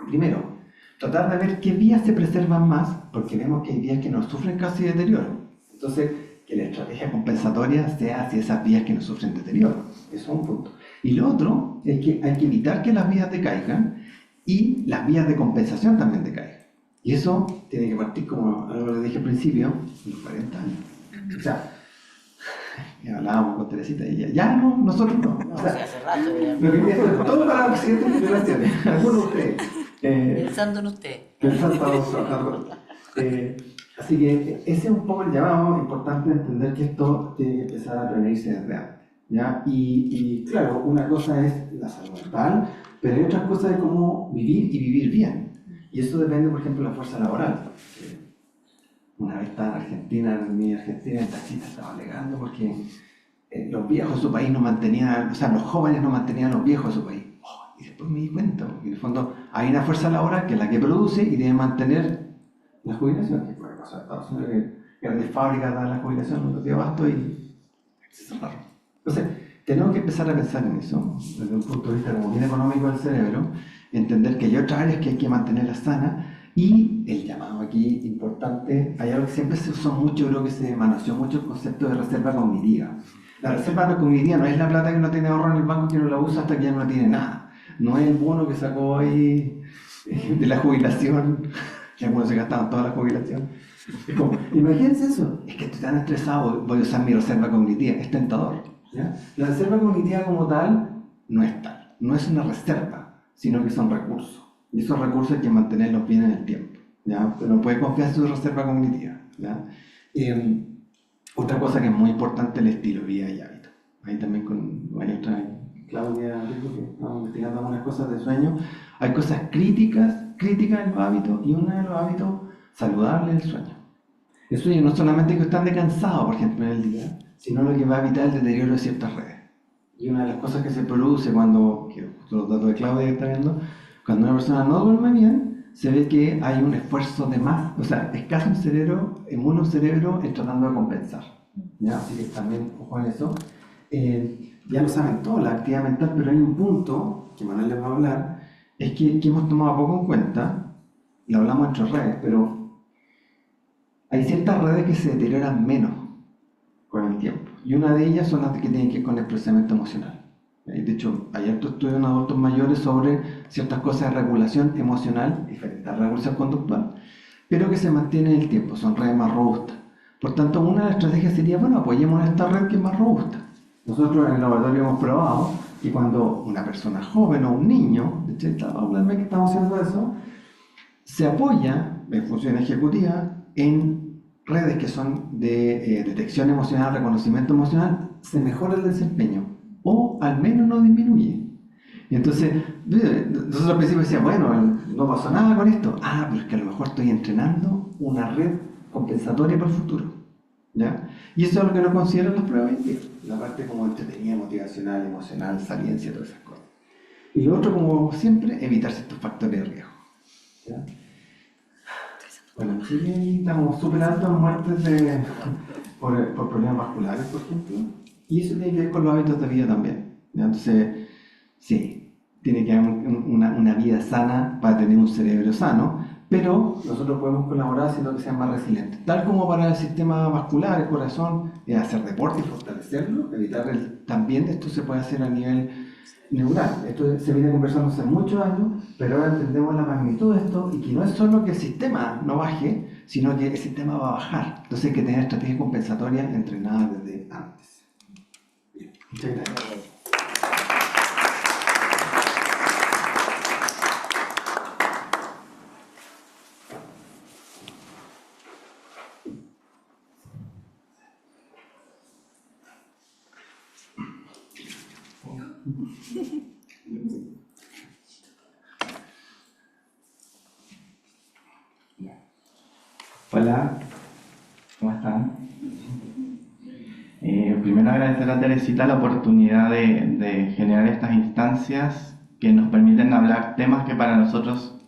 primero, tratar de ver qué vías se preservan más, porque vemos que hay vías que no sufren casi deterioro. Entonces, que la estrategia compensatoria sea hacia esas vías que no sufren deterioro. Eso es un punto. Y lo otro es que hay que evitar que las vías decaigan y las vías de compensación también decaigan. Y eso tiene que partir, como algo que les dije al principio, en los 40 años. O sea, ya hablábamos con Teresita y ella, ya no, nosotros no. O sea, hace rato ya. lo que pienso, todo para las siguientes generaciones, algunos de ustedes. Pensando en usted. Así que ese es un poco el llamado. Importante entender que esto tiene que empezar a prevenirse desde antes, ¿ya? Y claro, una cosa es la salud mental, pero hay otras cosas de cómo vivir y vivir bien. Y eso depende, por ejemplo, de la fuerza laboral. Una vez estaba en Argentina, el taxista estaba alegando porque los viejos de su país no mantenían, o sea, los jóvenes no mantenían a los viejos de su país. Y después me di cuenta, porque en el fondo hay una fuerza laboral que es la que produce y debe mantener la jubilación, que puede pasar en Estados Unidos, que grandes fábricas dan la jubilación, no dio abasto y se cerraron. Entonces, tenemos que empezar a pensar en eso, desde un punto de vista como bien económico del cerebro, entender que hay otras áreas que hay que mantenerlas sanas. Y el llamado aquí importante, hay algo que siempre se usó mucho, creo que se manoseó mucho el concepto de reserva cognitiva. La reserva cognitiva no es la plata que uno tiene ahorrada en el banco que no la usa hasta que ya no tiene nada. No es el bono que sacó hoy de la jubilación, que algunos se gastaban toda la jubilación. Es como, imagínense eso, es que estoy tan estresado, voy a usar mi reserva cognitiva, es tentador. ¿Ya? La reserva cognitiva como tal no es tal, no es una reserva, sino que son recursos. Y esos recursos hay que mantenerlos bien en el tiempo, ¿ya? Pero no puede confiar en su reserva cognitiva, ¿ya? Otra cosa que es muy importante es el estilo de vida y hábito. Ahí también con Claudia, que estamos investigando algunas cosas de sueño. Hay cosas críticas en los hábitos, y uno de los hábitos saludables es el sueño. El sueño no solamente que están cansados, por ejemplo, en el día, sino lo que va a evitar el deterioro de ciertas redes. Y una de las cosas que se produce cuando, que los datos de Claudia que está viendo, cuando una persona no duerme bien, se ve que hay un esfuerzo de más, o sea, escaso en cerebro en tratando de compensar, ¿ya? Así que también, ojo en eso. Ya lo saben todos, la actividad mental, pero hay un punto que Manuel les va a hablar, es que hemos tomado poco en cuenta, lo hablamos entre redes, pero hay ciertas redes que se deterioran menos con el tiempo, y una de ellas son las que tienen que ver con el procesamiento emocional. De hecho, hay harto estudio en adultos mayores sobre ciertas cosas de regulación emocional, diferentes a la regulación conductual, pero que se mantienen en el tiempo, son redes más robustas. Por tanto, una de las estrategias sería, bueno, apoyemos esta red que es más robusta. Nosotros en el laboratorio hemos probado Y cuando una persona joven o un niño, de 30 una vez que estamos haciendo eso, se apoya en función ejecutiva en redes que son de detección emocional, reconocimiento emocional, se mejora el desempeño o al menos no disminuye. Y entonces, nosotros al principio decíamos, bueno, no pasó nada con esto. Ah, pero es que a lo mejor estoy entrenando una red compensatoria para el futuro. ¿Ya? Y eso es lo que no consideran las pruebas hoy en día. La parte como entretenida, motivacional, emocional, saliencia, todas esas cosas. Y lo otro, como siempre, evitar ciertos factores de riesgo. ¿Ya? Bueno, en Chile estamos súper altos en muertes por problemas vasculares, por ejemplo. Y eso tiene que ver con los hábitos de vida también. ¿Ya? Entonces, sí, tiene que haber una vida sana para tener un cerebro sano, pero nosotros podemos colaborar haciendo que sean más resilientes. Tal como para el sistema vascular, el corazón, hacer deporte y fortalecerlo, también esto se puede hacer a nivel neural. Esto se viene conversando hace muchos años, pero ahora entendemos la magnitud de esto y que no es solo que el sistema no baje, sino que el sistema va a bajar. Entonces hay que tener estrategias compensatorias entrenadas desde antes. Bien, muchas gracias. Hola, ¿cómo están? Primero agradecer a Teresita la oportunidad de generar estas instancias que nos permiten hablar temas que para nosotros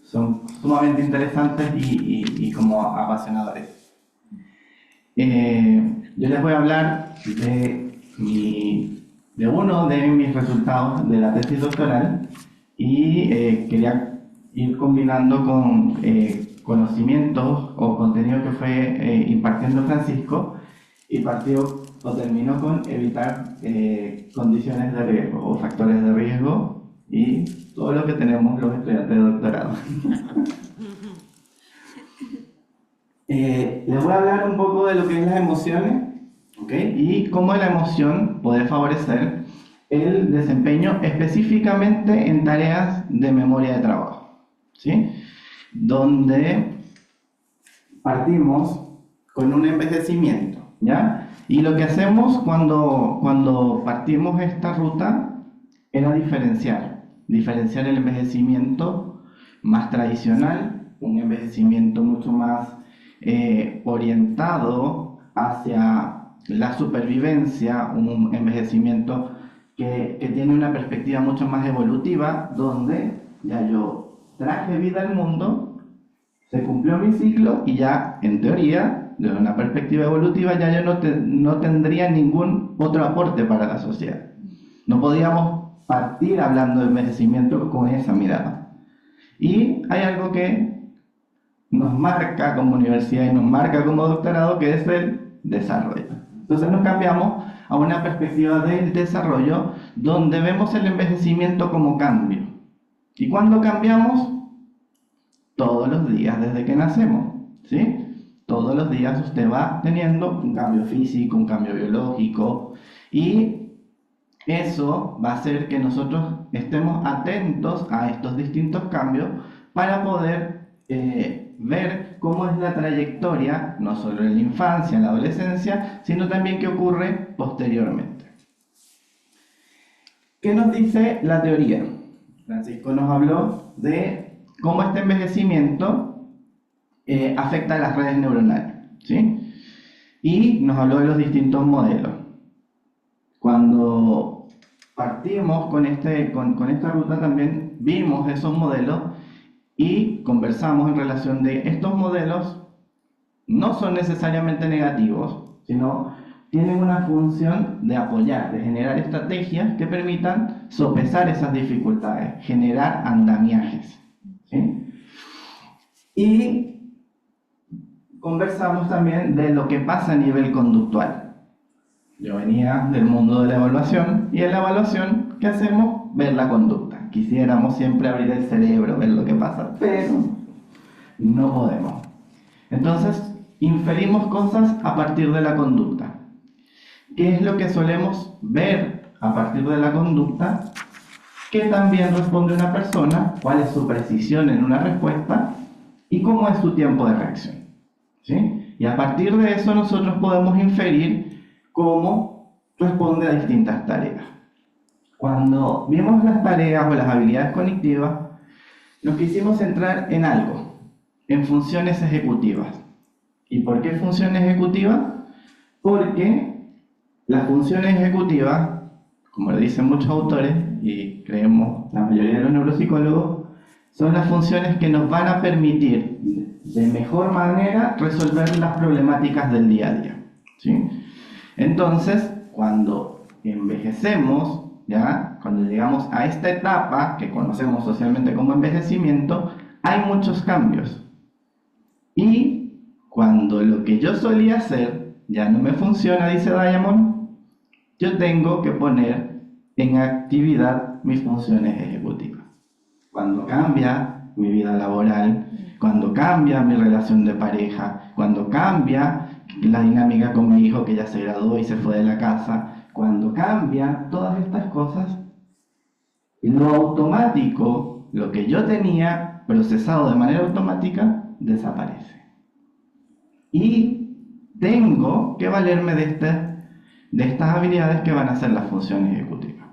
son sumamente interesantes y como apasionadores. Yo les voy a hablar de uno de mis resultados de la tesis doctoral y quería ir combinando con conocimientos o contenido que fue impartiendo Francisco y partió o terminó con evitar condiciones de riesgo o factores de riesgo y todo lo que tenemos los estudiantes de doctorado. Les voy a hablar un poco de lo que es las emociones, ¿okay? Y cómo la emoción puede favorecer el desempeño específicamente en tareas de memoria de trabajo, ¿sí? Donde partimos con un envejecimiento, ¿ya? Y lo que hacemos cuando partimos esta ruta era diferenciar el envejecimiento más tradicional, un envejecimiento mucho más orientado hacia la supervivencia, un envejecimiento que tiene una perspectiva mucho más evolutiva, donde ya yo traje vida al mundo, se cumplió mi ciclo y ya, en teoría, desde una perspectiva evolutiva, ya yo no tendría ningún otro aporte para la sociedad. No podíamos partir hablando de envejecimiento con esa mirada. Y hay algo que nos marca como universidad y nos marca como doctorado, que es el desarrollo. Entonces nos cambiamos a una perspectiva del desarrollo donde vemos el envejecimiento como cambio. ¿Y cuándo cambiamos? Todos los días desde que nacemos, ¿sí? Todos los días usted va teniendo un cambio físico, un cambio biológico, y eso va a hacer que nosotros estemos atentos a estos distintos cambios para poder ver cómo es la trayectoria, no solo en la infancia, en la adolescencia, sino también qué ocurre posteriormente. ¿Qué nos dice la teoría? Francisco nos habló de cómo este envejecimiento afecta a las redes neuronales, ¿sí? Y nos habló de los distintos modelos. Cuando partimos con esta ruta también vimos esos modelos y conversamos en relación de estos modelos no son necesariamente negativos, sino tienen una función de apoyar, de generar estrategias que permitan sopesar esas dificultades, generar andamiajes, ¿sí? Y conversamos también de lo que pasa a nivel conductual. Yo venía del mundo de la evaluación y en la evaluación, ¿qué hacemos? Ver la conducta. Quisiéramos siempre abrir el cerebro, ver lo que pasa, pero no podemos. Entonces, inferimos cosas a partir de la conducta. ¿Qué es lo que solemos ver a partir de la conducta, qué también responde una persona, cuál es su precisión en una respuesta y cómo es su tiempo de reacción. ¿Sí? Y a partir de eso nosotros podemos inferir cómo responde a distintas tareas. Cuando vimos las tareas o las habilidades cognitivas, nos quisimos centrar en algo, en funciones ejecutivas. ¿Y por qué funciones ejecutivas? Porque las funciones ejecutivas, como lo dicen muchos autores, y creemos la mayoría de los neuropsicólogos, son las funciones que nos van a permitir de mejor manera resolver las problemáticas del día a día. ¿Sí? Entonces, cuando envejecemos, ¿ya? Cuando llegamos a esta etapa que conocemos socialmente como envejecimiento, hay muchos cambios. Y cuando lo que yo solía hacer ya no me funciona, dice Diamond, yo tengo que poner en actividad mis funciones ejecutivas. Cuando cambia mi vida laboral, cuando cambia mi relación de pareja, cuando cambia la dinámica con mi hijo que ya se graduó y se fue de la casa, cuando cambia todas estas cosas, lo automático, lo que yo tenía procesado de manera automática, desaparece. Y tengo que valerme de estas habilidades que van a ser las funciones ejecutivas.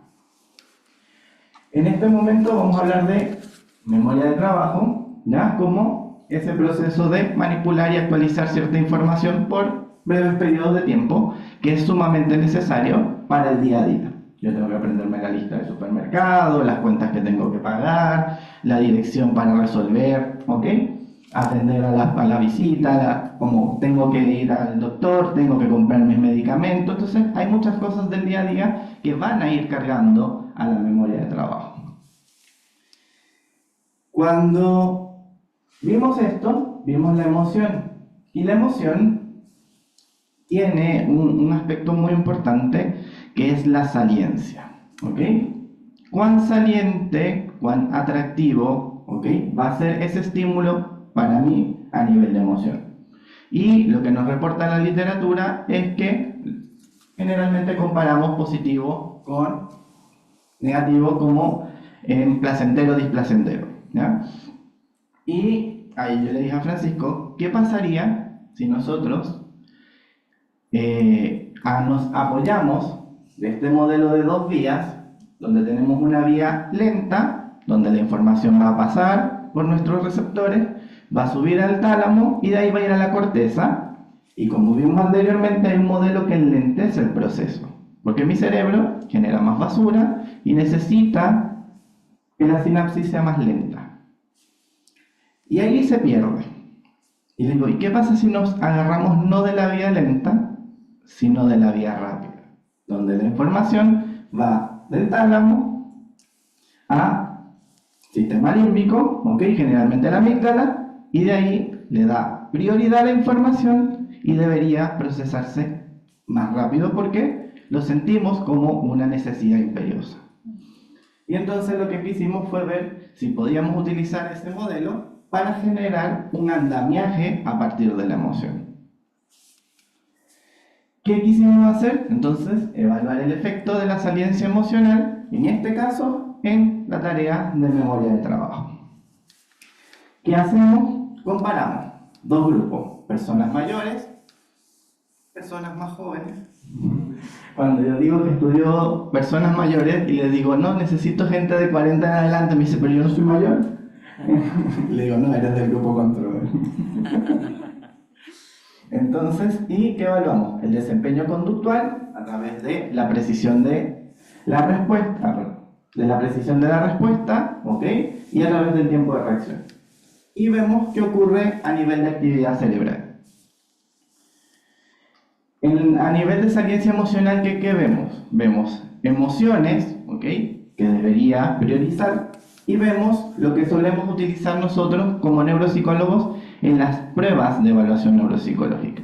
En este momento vamos a hablar de memoria de trabajo, ¿ya? Como ese proceso de manipular y actualizar cierta información por breves periodos de tiempo, que es sumamente necesario para el día a día. Yo tengo que aprenderme la lista del supermercado, las cuentas que tengo que pagar, la dirección para resolver, ¿ok? Atender a la visita, como tengo que ir al doctor, tengo que comprar mis medicamentos. Entonces hay muchas cosas del día a día que van a ir cargando a la memoria de trabajo. Cuando vimos esto, vimos la emoción. Y la emoción tiene un aspecto muy importante que es la saliencia. ¿Ok? ¿Cuán saliente, cuán atractivo, ¿ok?, va a ser ese estímulo para mí a nivel de emoción? Y lo que nos reporta la literatura es que generalmente comparamos positivo con negativo como placentero o displacentero, ¿ya? Y ahí yo le dije a Francisco, ¿qué pasaría si nosotros nos apoyamos de este modelo de dos vías, donde tenemos una vía lenta, donde la información va a pasar por nuestros receptores, va a subir al tálamo y de ahí va a ir a la corteza? Y como vimos anteriormente, hay un modelo que enlentece el proceso, porque mi cerebro genera más basura y necesita que la sinapsis sea más lenta. Y ahí se pierde. Y digo, ¿y qué pasa si nos agarramos no de la vía lenta, sino de la vía rápida? Donde la información va del tálamo a sistema límbico, ¿ok?, generalmente a la amígdala, y de ahí le da prioridad a la información y debería procesarse más rápido porque lo sentimos como una necesidad imperiosa. Y entonces lo que quisimos fue ver si podíamos utilizar ese modelo para generar un andamiaje a partir de la emoción. ¿Qué quisimos hacer? Entonces, evaluar el efecto de la saliencia emocional, en este caso, en la tarea de memoria de trabajo. ¿Qué hacemos? Comparamos dos grupos, personas mayores, personas más jóvenes. Cuando yo digo que estudio personas mayores y les digo, no, necesito gente de 40 en adelante, me dice, pero yo no soy mayor. Le digo, no, eres del grupo control. Entonces, ¿y qué evaluamos? El desempeño conductual a través de la precisión de la respuesta, ¿ok?, y a través del tiempo de reacción. Y vemos qué ocurre a nivel de actividad cerebral. A nivel de saliencia emocional, ¿qué vemos? Vemos emociones, ¿ok?, que debería priorizar, y vemos lo que solemos utilizar nosotros como neuropsicólogos en las pruebas de evaluación neuropsicológica: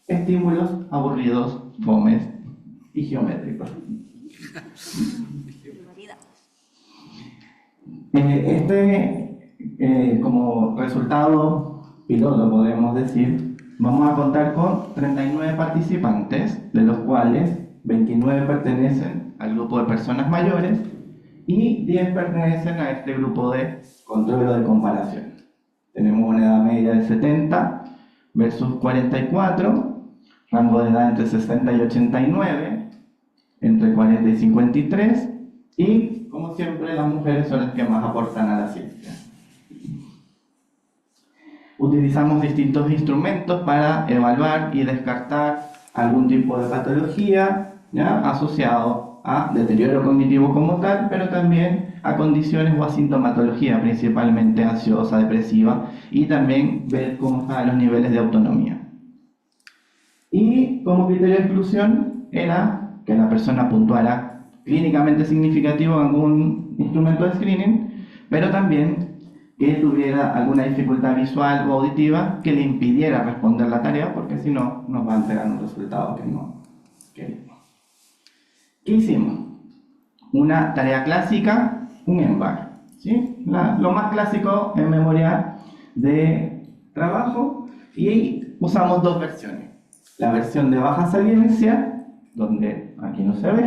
estímulos aburridos, fomes y geométricos. Como resultado piloto, podemos decir, vamos a contar con 39 participantes, de los cuales 29 pertenecen al grupo de personas mayores y 10 pertenecen a este grupo de control o de comparación. Tenemos una edad media de 70 versus 44, rango de edad entre 60 y 89, entre 40 y 53, y como siempre las mujeres son las que más aportan a la ciencia. Utilizamos distintos instrumentos para evaluar y descartar algún tipo de patología, ¿ya?, asociado a deterioro cognitivo como tal, pero también a condiciones o a sintomatología, principalmente ansiosa, depresiva, y también ver cómo están los niveles de autonomía. Y como criterio de exclusión era que la persona puntuara clínicamente significativo en algún instrumento de screening, pero también que tuviera alguna dificultad visual o auditiva que le impidiera responder la tarea, porque si no, nos va a entregar un resultado que no queremos. ¿Qué hicimos? Una tarea clásica, un EMBAR, ¿sí? Lo más clásico en memoria de trabajo, y usamos dos versiones. La versión de baja saliencia, donde aquí no se ve,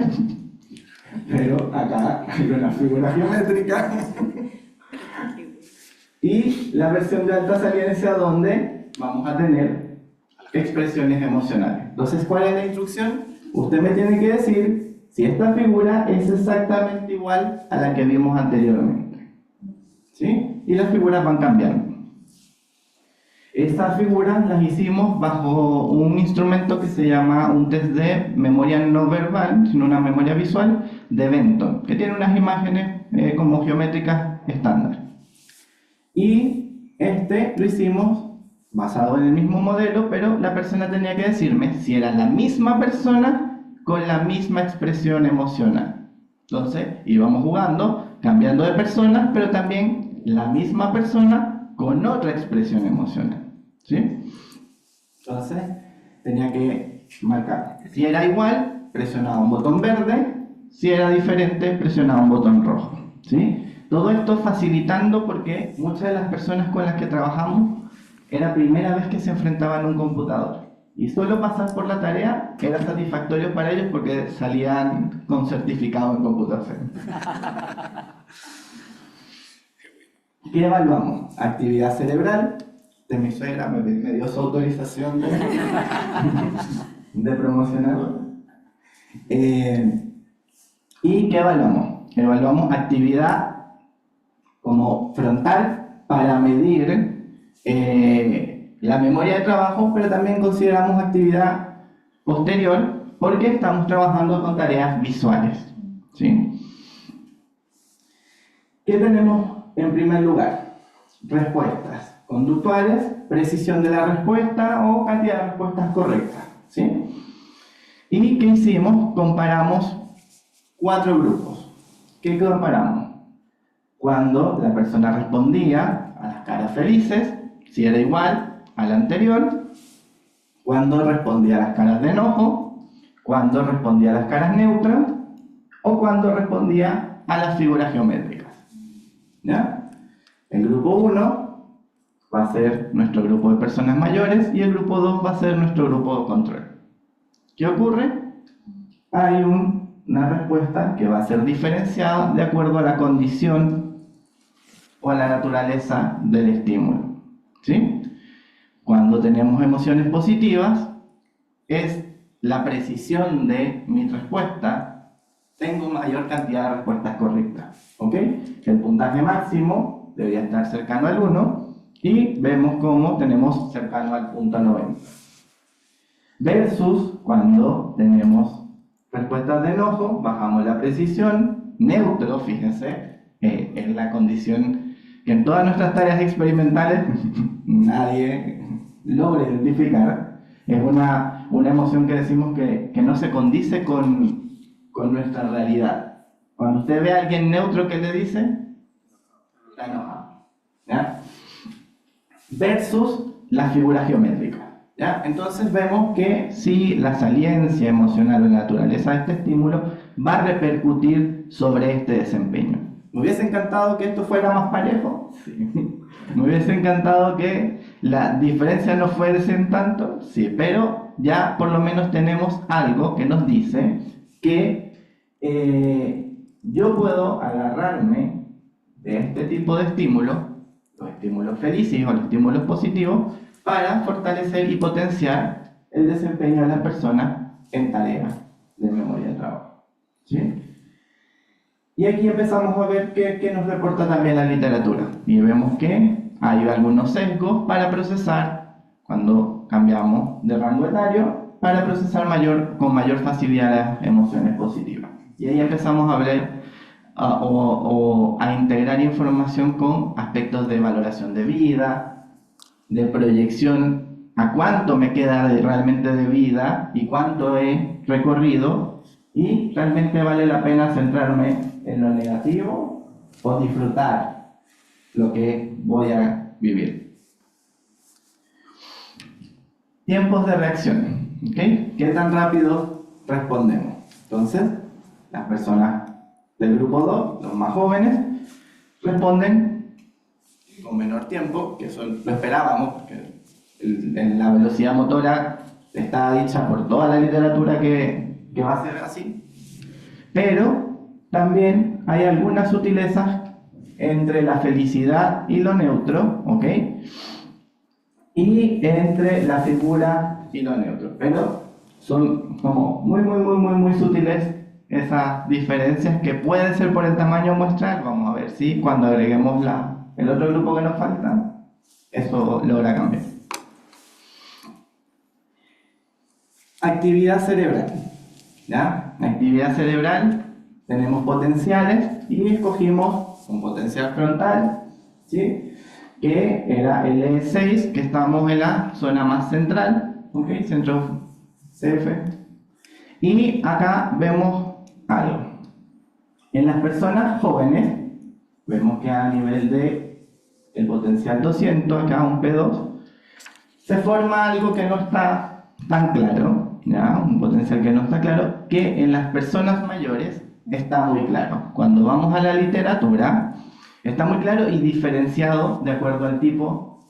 pero acá hay una figura geométrica. Y la versión de alta saliencia, donde vamos a tener expresiones emocionales. Entonces, ¿cuál es la instrucción? Usted me tiene que decir si esta figura es exactamente igual a la que vimos anteriormente, ¿sí? Y las figuras van cambiando. Estas figuras las hicimos bajo un instrumento que se llama un test de memoria no verbal, sino una memoria visual de Benton, que tiene unas imágenes como geométricas estándar. Y lo hicimos basado en el mismo modelo, pero la persona tenía que decirme si era la misma persona con la misma expresión emocional. Entonces íbamos jugando, cambiando de personas, pero también la misma persona con otra expresión emocional, ¿sí? Entonces tenía que marcar. Si era igual, presionaba un botón verde; si era diferente, presionaba un botón rojo, ¿sí? Todo esto facilitando porque muchas de las personas con las que trabajamos era la primera vez que se enfrentaban a un computador. Y solo pasar por la tarea era satisfactorio para ellos porque salían con certificado en computación. ¿Qué evaluamos? Actividad cerebral. De mi suegra me dio su autorización de promocionarlo. ¿Y qué evaluamos? Evaluamos actividad como frontal para medir la memoria de trabajo, pero también consideramos actividad posterior porque estamos trabajando con tareas visuales, ¿sí? ¿Qué tenemos en primer lugar? Respuestas conductuales, precisión de la respuesta o cantidad de respuestas correctas, ¿sí? ¿Y qué hicimos? Comparamos 4 grupos. ¿Qué comparamos? Cuando la persona respondía a las caras felices, si era igual a la anterior; cuando respondía a las caras de enojo; cuando respondía a las caras neutras; o cuando respondía a las figuras geométricas, ¿ya? El grupo 1 va a ser nuestro grupo de personas mayores y el grupo 2 va a ser nuestro grupo de control. ¿Qué ocurre? Hay una respuesta que va a ser diferenciada de acuerdo a la condición o a la naturaleza del estímulo, ¿sí? Cuando tenemos emociones positivas, es la precisión de mi respuesta, tengo mayor cantidad de respuestas correctas, ¿ok? El puntaje máximo debería estar cercano al 1 y vemos cómo tenemos cercano al punto 90. Versus cuando tenemos respuestas de enojo, bajamos la precisión; neutro, fíjense, es la condición que en todas nuestras tareas experimentales nadie logra identificar. Es una emoción que decimos que no se condice con nuestra realidad. Cuando usted ve a alguien neutro, ¿qué le dice? Está enojado, ¿ya? Versus la figura geométrica, ¿ya? Entonces vemos que si la saliencia emocional o la naturaleza de este estímulo va a repercutir sobre este desempeño. ¿Me hubiese encantado que esto fuera más parejo? Sí. ¿Me hubiese encantado que la diferencia no fuese en tanto? Sí, pero ya por lo menos tenemos algo que nos dice que yo puedo agarrarme de este tipo de estímulos, los estímulos felices o los estímulos positivos, para fortalecer y potenciar el desempeño de la persona en tareas de memoria de trabajo. ¿Sí? Y aquí empezamos a ver qué nos reporta también la literatura. Y vemos que hay algunos sesgos para procesar, cuando cambiamos de rango etario, para procesar con mayor facilidad las emociones positivas. Y ahí empezamos a ver a integrar información con aspectos de valoración de vida, de proyección a cuánto me queda realmente de vida y cuánto he recorrido, y realmente vale la pena centrarme en lo negativo o disfrutar lo que voy a vivir. Tiempos de reacción, ¿okay? ¿Qué tan rápido respondemos? Entonces, las personas del grupo 2, los más jóvenes, responden con menor tiempo, que eso lo esperábamos, porque la velocidad motora está dicha por toda la literatura que va a ser así, pero también hay algunas sutilezas entre la felicidad y lo neutro, ¿ok? Y entre la figura y lo neutro, pero son como muy sutiles esas diferencias, que pueden ser por el tamaño muestral. Vamos a ver si cuando agreguemos el otro grupo que nos falta, eso logra cambiar. Actividad cerebral, ¿ya? Actividad cerebral, tenemos potenciales y escogimos un potencial frontal, ¿sí? Que era el E6, que estamos en la zona más central, ¿ok? Centro CF. Y acá vemos algo. En las personas jóvenes, vemos que a nivel de el potencial 200, acá un P2, se forma algo que no está tan claro, ¿ya? Un potencial que no está claro, que en las personas mayores está muy claro. Cuando vamos a la literatura, está muy claro y diferenciado de acuerdo al tipo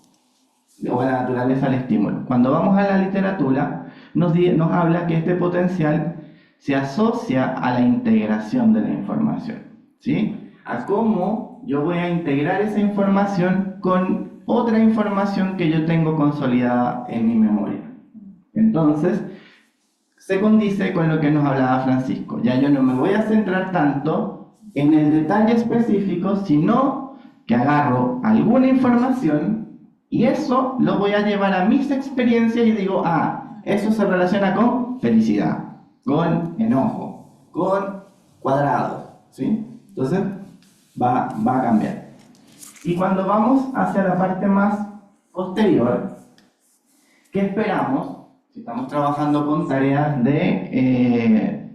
o a la naturaleza del estímulo. Cuando vamos a la literatura, nos habla que este potencial se asocia a la integración de la información, ¿sí? A cómo yo voy a integrar esa información con otra información que yo tengo consolidada en mi memoria. Entonces, se condice con lo que nos hablaba Francisco. Ya yo no me voy a centrar tanto en el detalle específico, sino que agarro alguna información y eso lo voy a llevar a mis experiencias y digo, eso se relaciona con felicidad, con enojo, con cuadrados, ¿sí? Entonces va a cambiar. Y cuando vamos hacia la parte más posterior, ¿qué esperamos? Si estamos trabajando con tareas de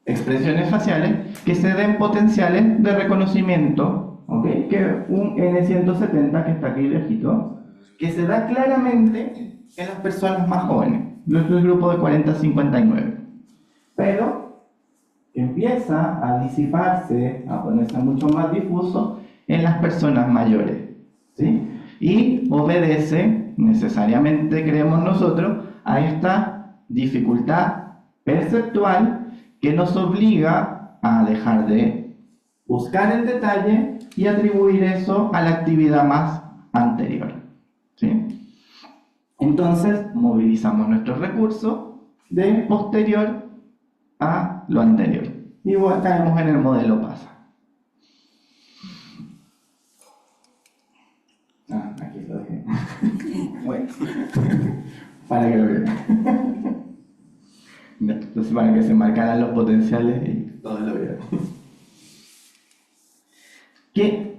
expresiones faciales, que se den potenciales de reconocimiento, ¿ok? Que un N170, que está aquí lejito, que se da claramente en las personas más jóvenes, nuestro grupo de 40-59. Pero empieza a disiparse, a ponerse mucho más difuso en las personas mayores, ¿sí? Y obedece necesariamente, creemos nosotros, a esta dificultad perceptual que nos obliga a dejar de buscar el detalle y atribuir eso a la actividad más anterior, ¿sí? Entonces movilizamos nuestros recursos de posterior a lo anterior y caemos en el modelo PASA. Aquí lo dejé. Bueno, para que lo vean. Entonces, para que se marcaran los potenciales y todo lo vean. Que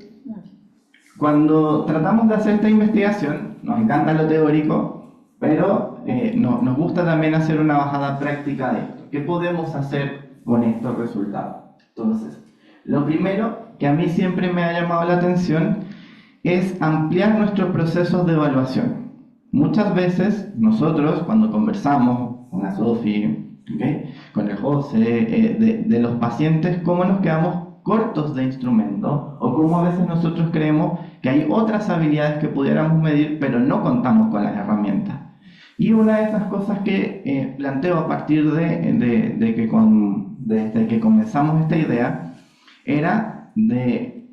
cuando tratamos de hacer esta investigación, nos encanta lo teórico, pero nos gusta también hacer una bajada práctica de esto. ¿Qué podemos hacer con estos resultados? Entonces, lo primero que a mí siempre me ha llamado la atención es ampliar nuestros procesos de evaluación. Muchas veces nosotros, cuando conversamos con la Sofi, ¿okay?, con el José, de los pacientes, cómo nos quedamos cortos de instrumentos, o cómo a veces nosotros creemos que hay otras habilidades que pudiéramos medir, pero no contamos con las herramientas. Y una de esas cosas que planteo a partir de desde que comenzamos esta idea, era de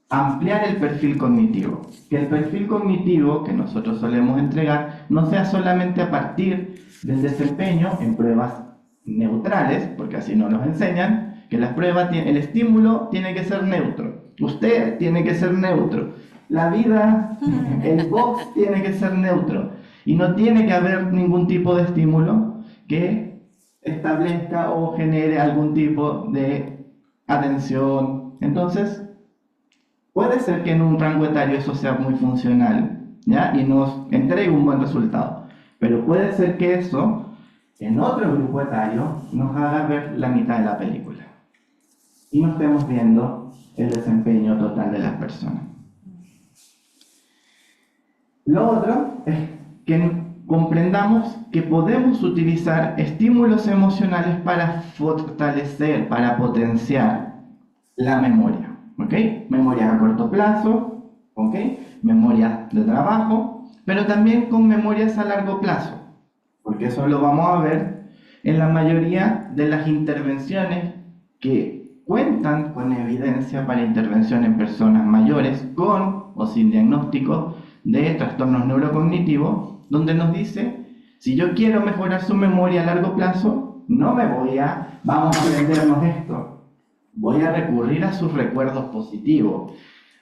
ampliar el perfil cognitivo. Que el perfil cognitivo que nosotros solemos entregar no sea solamente a partir del desempeño en pruebas neutrales, porque así nos los enseñan, que las pruebas, el estímulo tiene que ser neutro, usted tiene que ser neutro, la vida, el box tiene que ser neutro, y no tiene que haber ningún tipo de estímulo que establezca o genere algún tipo de atención. Entonces, puede ser que en un rango etario eso sea muy funcional, ¿ya? Y nos entregue un buen resultado, pero puede ser que eso en otro grupo etario nos haga ver la mitad de la película y no estemos viendo el desempeño total de las personas. Lo otro es que comprendamos que podemos utilizar estímulos emocionales para fortalecer, para potenciar la memoria, ¿ok? Memorias a corto plazo, ¿ok? Memorias de trabajo, pero también con memorias a largo plazo, porque eso lo vamos a ver en la mayoría de las intervenciones que cuentan con evidencia para intervención en personas mayores con o sin diagnóstico de trastornos neurocognitivos, donde nos dice, si yo quiero mejorar su memoria a largo plazo, no me vamos a aprendernos esto, voy a recurrir a sus recuerdos positivos.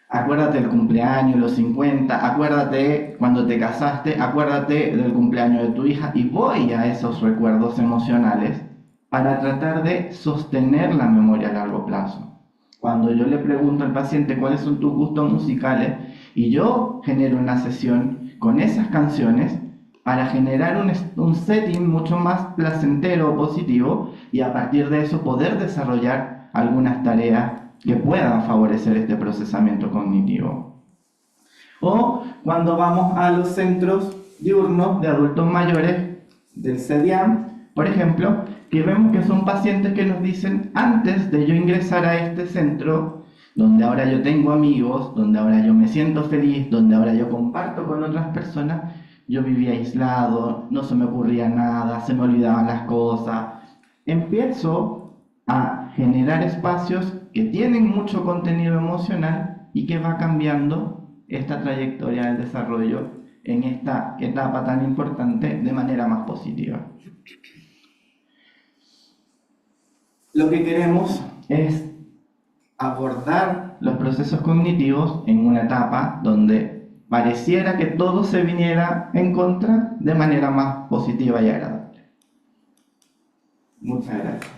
Acuérdate del cumpleaños, los 50, acuérdate cuando te casaste, acuérdate del cumpleaños de tu hija, y voy a esos recuerdos emocionales para tratar de sostener la memoria a largo plazo. Cuando yo le pregunto al paciente cuáles son tus gustos musicales y yo genero una sesión con esas canciones para generar un setting mucho más placentero o positivo y a partir de eso poder desarrollar algunas tareas que puedan favorecer este procesamiento cognitivo. O cuando vamos a los centros diurnos de adultos mayores del CEDIAM, por ejemplo, que vemos que son pacientes que nos dicen, antes de yo ingresar a este centro, donde ahora yo tengo amigos, donde ahora yo me siento feliz, donde ahora yo comparto con otras personas, yo vivía aislado, no se me ocurría nada, se me olvidaban las cosas. Empiezo a generar espacios que tienen mucho contenido emocional y que va cambiando esta trayectoria del desarrollo en esta etapa tan importante de manera más positiva. Lo que queremos es abordar los procesos cognitivos en una etapa donde pareciera que todo se viniera en contra de manera más positiva y agradable. Muchas gracias.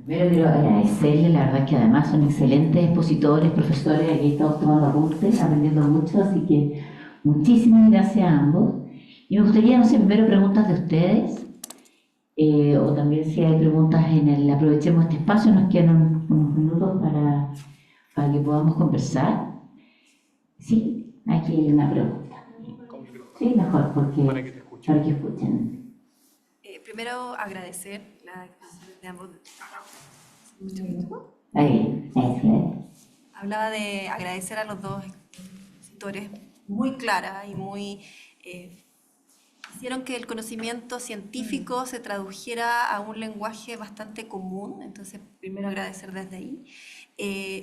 Primero quiero agradecerle, la verdad que además son excelentes expositores, profesores, aquí estamos tomando apuntes, aprendiendo mucho, así que muchísimas gracias a ambos. Y me gustaría, no sé, primero preguntas de ustedes, o también si hay preguntas aprovechemos este espacio, nos quedan unos minutos para que podamos conversar. Sí, aquí hay una pregunta. Sí, mejor, porque para que escuchen. Primero agradecer la exposición de ambos. Ahí, Hablaba de agradecer a los dos expositores muy clara y muy hicieron que el conocimiento científico se tradujera a un lenguaje bastante común, entonces primero agradecer desde ahí.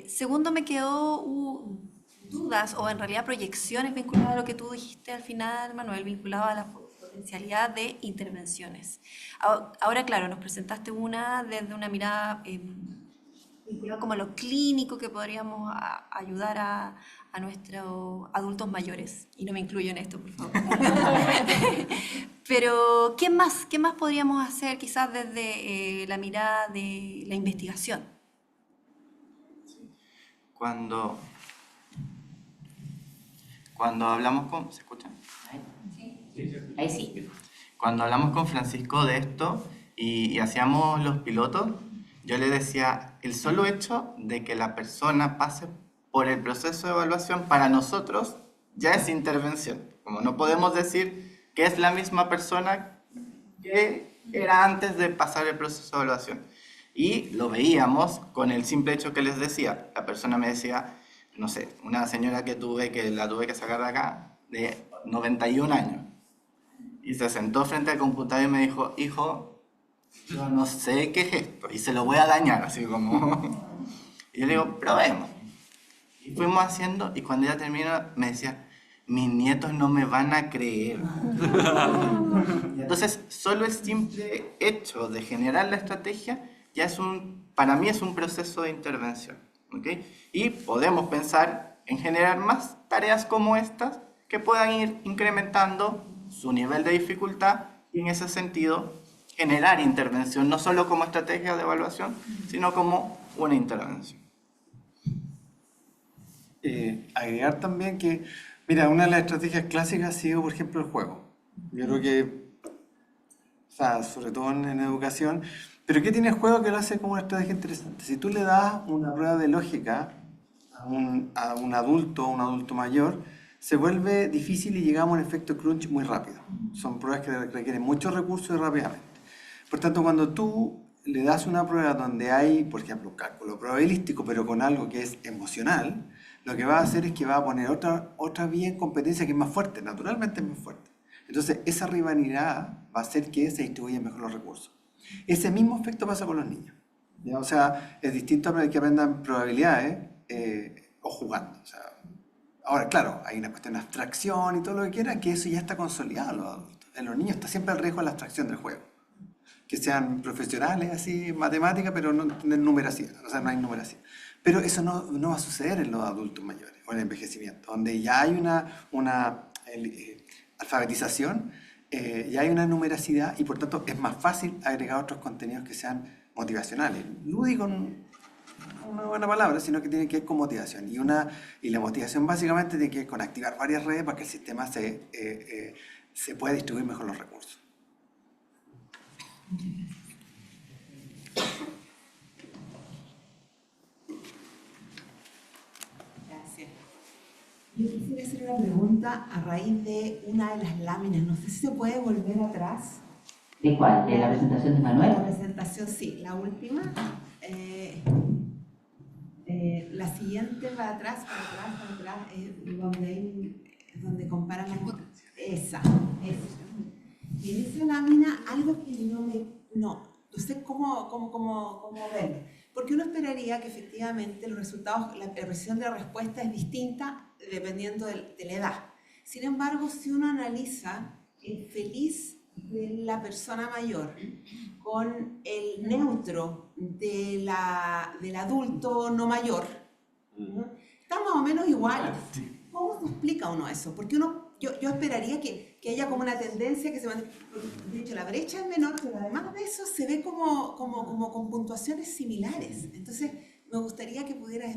Segundo, me quedó dudas o en realidad proyecciones vinculadas a lo que tú dijiste al final, Manuel, vinculado a la potencialidad de intervenciones. Ahora, claro, nos presentaste una desde una mirada vinculada como a lo clínico que podríamos ayudar a nuestros adultos mayores, y no me incluyo en esto, por favor. Pero, ¿qué más podríamos hacer quizás desde la mirada de la investigación? Cuando hablamos con... ¿Se escucha? ahí sí. Cuando hablamos con Francisco de esto y hacíamos los pilotos, yo le decía, el solo hecho de que la persona pase por el proceso de evaluación para nosotros ya es intervención. Como no podemos decir que es la misma persona que era antes de pasar el proceso de evaluación. Y lo veíamos con el simple hecho que les decía. La persona me decía, no sé, una señora que la tuve que sacar de acá, de 91 años. Y se sentó frente al computador y me dijo, hijo, yo no sé qué es esto, y se lo voy a dañar, así como... Y yo le digo, probemos. Y fuimos haciendo, y cuando ella terminó, me decía, mis nietos no me van a creer. Entonces, solo el simple hecho de generar la estrategia ya para mí es un proceso de intervención. ¿Okay? Y podemos pensar en generar más tareas como estas que puedan ir incrementando su nivel de dificultad y en ese sentido generar intervención, no solo como estrategia de evaluación, sino como una intervención. Agregar también que, mira, una de las estrategias clásicas ha sido, por ejemplo, el juego. Yo creo que, o sea, sobre todo en educación, pero ¿qué tiene el juego que lo hace como una estrategia interesante? Si tú le das una prueba de lógica a un adulto mayor, se vuelve difícil y llegamos a un efecto crunch muy rápido. Son pruebas que requieren muchos recursos y rápidamente. Por tanto, cuando tú le das una prueba donde hay, por ejemplo, un cálculo probabilístico, pero con algo que es emocional, lo que va a hacer es que va a poner otra vía en competencia que es más fuerte, naturalmente es más fuerte. Entonces, esa rivalidad va a hacer que se distribuyan mejor los recursos. Ese mismo efecto pasa con los niños. ¿Ya? O sea, es distinto a que aprendan probabilidades o jugando. O sea, ahora, claro, hay una cuestión de abstracción y todo lo que quiera, que eso ya está consolidado en los adultos. En los niños está siempre el riesgo de la abstracción del juego. Que sean profesionales, así, matemáticas, pero no tienen numeración. O sea, no hay numeración. Pero eso no va a suceder en los adultos mayores o en el envejecimiento, donde ya hay una alfabetización, ya hay una numeracidad y por tanto es más fácil agregar otros contenidos que sean motivacionales. Lúdico no es una buena palabra, sino que tiene que ver con motivación. Y la motivación básicamente tiene que ver con activar varias redes para que el sistema se pueda distribuir mejor los recursos. Gracias. Yo quisiera hacer una pregunta a raíz de una de las láminas. No sé si se puede volver atrás. ¿De cuál? ¿De la presentación de Manuel? La presentación, sí. La última. La siguiente va atrás, para atrás, donde comparan las... Esa. Y en esa lámina, algo que no sé cómo verlo. Porque uno esperaría que efectivamente los resultados, la precisión de la respuesta es distinta dependiendo de la edad. Sin embargo, si uno analiza el feliz de la persona mayor con el neutro del adulto no mayor, ¿no? Están más o menos iguales. ¿Cómo se explica uno eso? Porque yo esperaría que haya como una tendencia que se mantenga. De hecho, la brecha es menor, pero además de eso se ve como con puntuaciones similares. Entonces, me gustaría que pudieras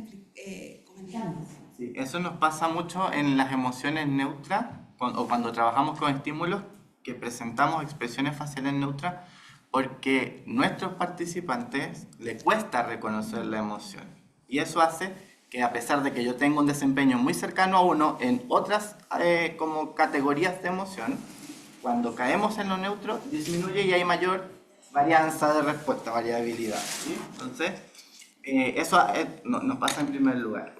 comentarnos. Sí, eso nos pasa mucho en las emociones neutras o cuando trabajamos con estímulos que presentamos expresiones faciales neutras, porque nuestros participantes les cuesta reconocer la emoción. Y eso hace que a pesar de que yo tengo un desempeño muy cercano a uno en otras como categorías de emoción, cuando caemos en lo neutro disminuye y hay mayor varianza de respuesta, variabilidad, ¿sí? Entonces, eso nos pasa en primer lugar.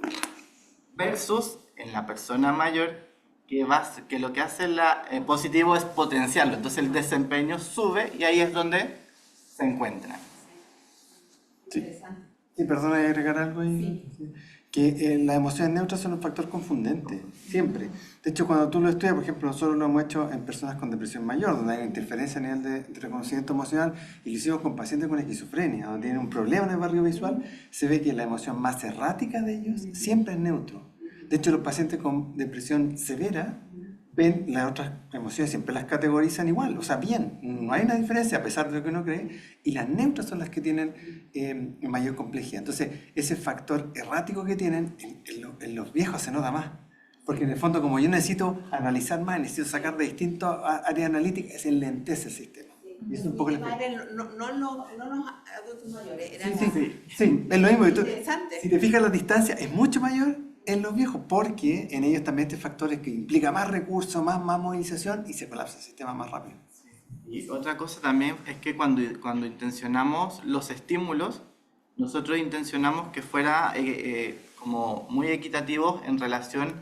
Versus en la persona mayor, que lo que hace positivo es potenciarlo, entonces el desempeño sube y ahí es donde se encuentra. Sí, perdona, ¿hay que agregar algo ahí? Sí. Que las emociones neutras son un factor confundente, siempre. De hecho, cuando tú lo estudias, por ejemplo, nosotros lo hemos hecho en personas con depresión mayor, donde hay una interferencia a nivel de reconocimiento emocional, y lo hicimos con pacientes con esquizofrenia, donde tienen un problema en el barrio visual, se ve que la emoción más errática de ellos siempre es neutro. De hecho, los pacientes con depresión severa ven las otras emociones, siempre las categorizan igual, o sea, bien, no hay una diferencia a pesar de lo que uno cree, y las neutras son las que tienen mayor complejidad. Entonces, ese factor errático que tienen en los viejos se nota más, porque en el fondo, como yo necesito analizar más, necesito sacar de distintas áreas analíticas, se enlentece el sistema. Y eso es un poco no los adultos mayores, eran sí, es lo mismo. Interesante. Si te fijas, la distancia es mucho mayor en los viejos, porque en ellos también este factor es que implica más recursos, más movilización y se colapsa el sistema más rápido. Y otra cosa también es que cuando intencionamos los estímulos, nosotros intencionamos que fuera como muy equitativos en relación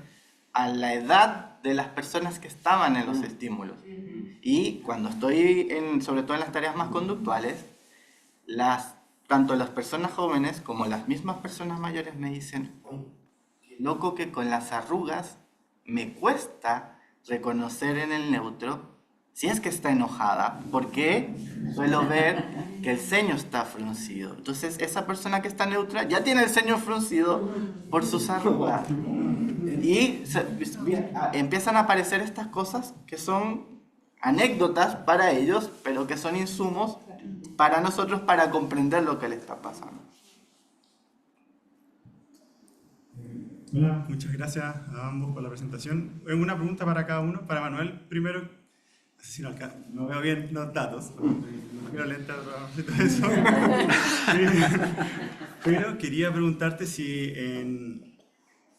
a la edad de las personas que estaban en los estímulos. Y cuando estoy, sobre todo en las tareas más conductuales, tanto las personas jóvenes como las mismas personas mayores me dicen, "Uy, qué loco que con las arrugas me cuesta reconocer en el neutro si es que está enojada, porque suelo ver que el ceño está fruncido. Entonces esa persona que está neutra ya tiene el ceño fruncido por sus arrugas. Y empiezan a aparecer estas cosas que son anécdotas para ellos, pero que son insumos para nosotros para comprender lo que le está pasando. Hola, muchas gracias a ambos por la presentación. Una pregunta para cada uno. Para Manuel, primero, no sé si no veo bien los datos, no quiero alentar y todo eso. Pero quería preguntarte si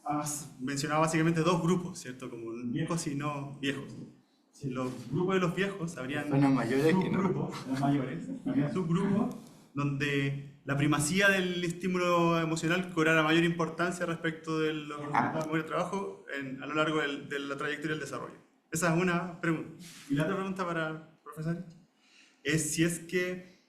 has mencionado básicamente dos grupos, ¿cierto? Como viejos y no viejos. Si en los grupos de los viejos habrían subgrupos, los mayores, habría subgrupos donde la primacía del estímulo emocional cobrara mayor importancia respecto de los resultados del trabajo a lo largo de la trayectoria del desarrollo. Esa es una pregunta. Y la otra pregunta para el profesor es si es que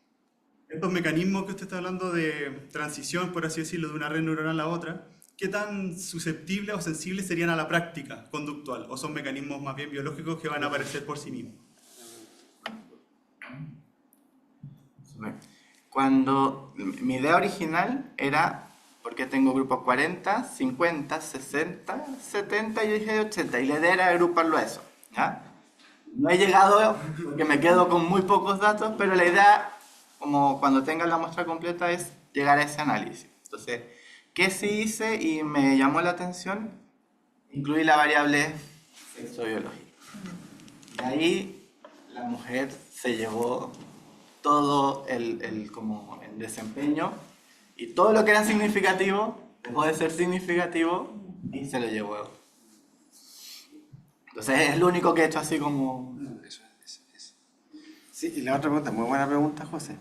estos mecanismos que usted está hablando de transición, por así decirlo, de una red neuronal a otra, ¿qué tan susceptibles o sensibles serían a la práctica conductual? ¿O son mecanismos más bien biológicos que van a aparecer por sí mismos? Cuando mi idea original era, porque tengo grupos 40, 50, 60, 70 y yo dije 80, y la idea era agruparlo a eso, ¿ya? No he llegado, porque me quedo con muy pocos datos, pero la idea, como cuando tenga la muestra completa, es llegar a ese análisis. Entonces, ¿qué sí hice y me llamó la atención? Incluí la variable sexo biológico. Y ahí la mujer se llevó todo el desempeño y todo lo que era significativo dejó de ser significativo y se lo llevó. Entonces es lo único que he hecho así como... Eso. Sí, y la otra pregunta, muy buena pregunta, José.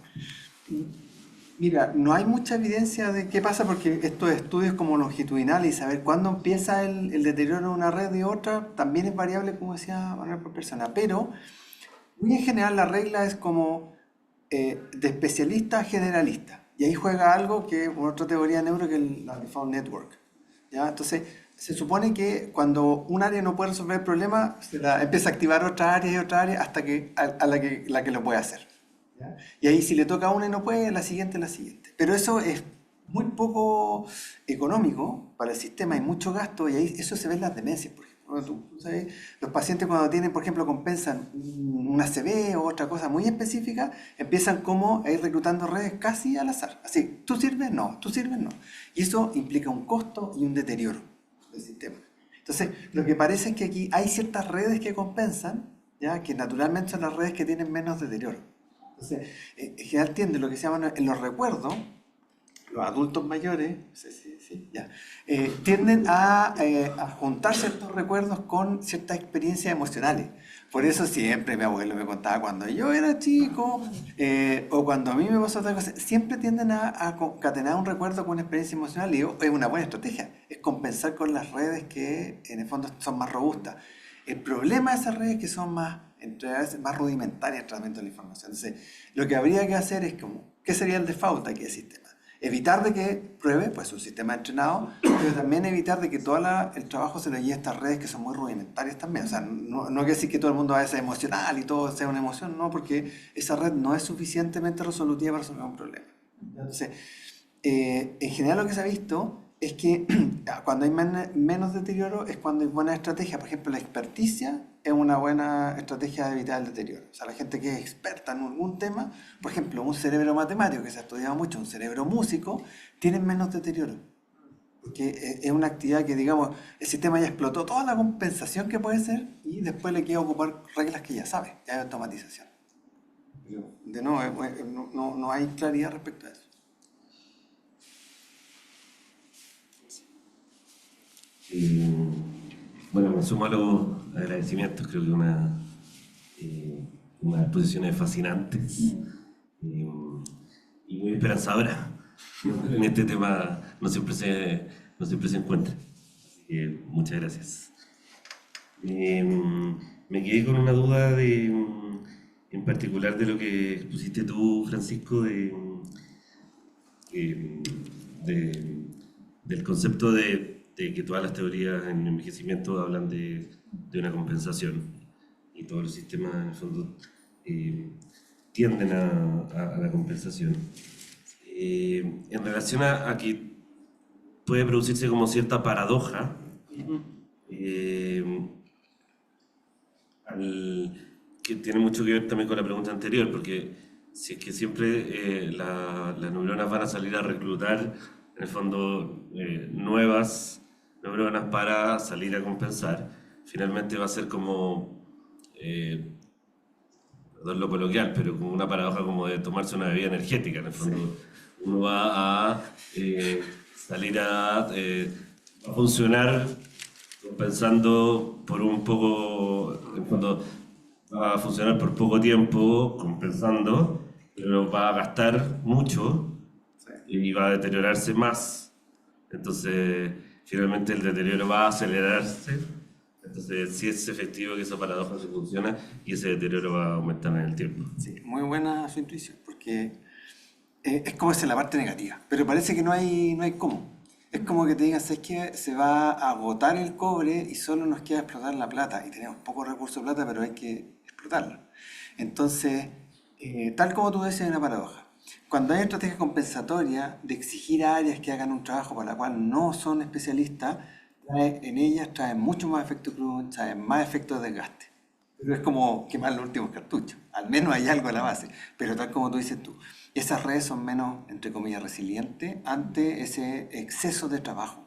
Mira, no hay mucha evidencia de qué pasa porque estos estudios como longitudinales y saber cuándo empieza el deterioro de una red y otra también es variable, como decía Manuel, por persona. Pero, muy en general, la regla es como de especialista a generalista. Y ahí juega algo que otra teoría de neuro que es la Default Network. ¿Ya? Entonces, se supone que cuando un área no puede resolver el problema, empieza a activar otra área hasta que la que lo puede hacer. ¿Ya? Y ahí si le toca a una y no puede, la siguiente. Pero eso es muy poco económico para el sistema, hay mucho gasto y ahí eso se ve en las demencias, por ejemplo. Tú sabes, los pacientes cuando tienen, por ejemplo, compensan una ACV o otra cosa muy específica, empiezan como a ir reclutando redes casi al azar. Así, ¿tú sirves? No, tú sirves, no. Y eso implica un costo y un deterioro del sistema. Entonces, lo que parece es que aquí hay ciertas redes que compensan, ¿ya? Que naturalmente son las redes que tienen menos deterioro. Entonces, en general tiende lo que se llama en los recuerdos, los adultos mayores, tienden a juntar ciertos recuerdos con ciertas experiencias emocionales. Por eso siempre mi abuelo me contaba cuando yo era chico o cuando a mí me pasó otra cosa, siempre tienden a concatenar un recuerdo con una experiencia emocional y es una buena estrategia, es compensar con las redes que en el fondo son más robustas. El problema de esas redes es que son más rudimentarias en el tratamiento de la información. Entonces, lo que habría que hacer es ¿qué sería el default aquí del sistema? Evitar de que pruebe, pues un sistema entrenado, pero también evitar de que todo el trabajo se lo lleve a estas redes que son muy rudimentarias también. O sea, no quiere decir que todo el mundo vaya a ser emocional y todo sea una emoción, no, porque esa red no es suficientemente resolutiva para resolver un problema. Entonces, en general lo que se ha visto es que cuando hay menos deterioro es cuando hay buena estrategia. Por ejemplo, la experticia es una buena estrategia de evitar el deterioro. O sea, la gente que es experta en algún tema, por ejemplo, un cerebro matemático que se ha estudiado mucho, un cerebro músico, tienen menos deterioro. Porque es una actividad que, digamos, el sistema ya explotó toda la compensación que puede ser y después le queda ocupar reglas que ya sabe, ya hay automatización. Pero, de nuevo, no hay claridad respecto a eso. Bueno, me sumo a los agradecimientos, creo que una unas exposiciones fascinantes y muy esperanzadoras. En este tema no siempre se encuentra. Así que muchas gracias. Me quedé con una duda en particular de lo que expusiste tú, Francisco, del concepto de que todas las teorías en envejecimiento hablan de una compensación y todos los sistemas en el fondo tienden a la compensación. En relación a que puede producirse como cierta paradoja, que tiene mucho que ver también con la pregunta anterior, porque si es que siempre las neuronas van a salir a reclutar, en el fondo, nuevas neuronas para salir a compensar, finalmente va a ser como, perdón lo coloquial, pero como una paradoja como de tomarse una bebida energética, en el fondo. Uno va a salir a funcionar compensando por un poco, en el fondo va a funcionar por poco tiempo compensando, pero va a gastar mucho y va a deteriorarse más. Entonces, finalmente el deterioro va a acelerarse. Entonces, sí es efectivo que esa paradoja se funciona y ese deterioro va a aumentar en el tiempo. Sí, muy buena su intuición, porque es como esa la parte negativa, pero parece que no hay cómo. Es como que te digan, ¿sabes qué? Se va a agotar el cobre y solo nos queda explotar la plata, y tenemos pocos recursos de plata, pero hay que explotarla. Entonces, tal como tú decías, hay una paradoja. Cuando hay estrategia compensatoria de exigir a áreas que hagan un trabajo para el cual no son especialistas, en ellas traen mucho más efecto crunch, traen más efecto de desgaste. Pero es como quemar los últimos cartuchos. Al menos hay algo a la base. Pero tal como tú dices tú, esas redes son menos, entre comillas, resilientes ante ese exceso de trabajo,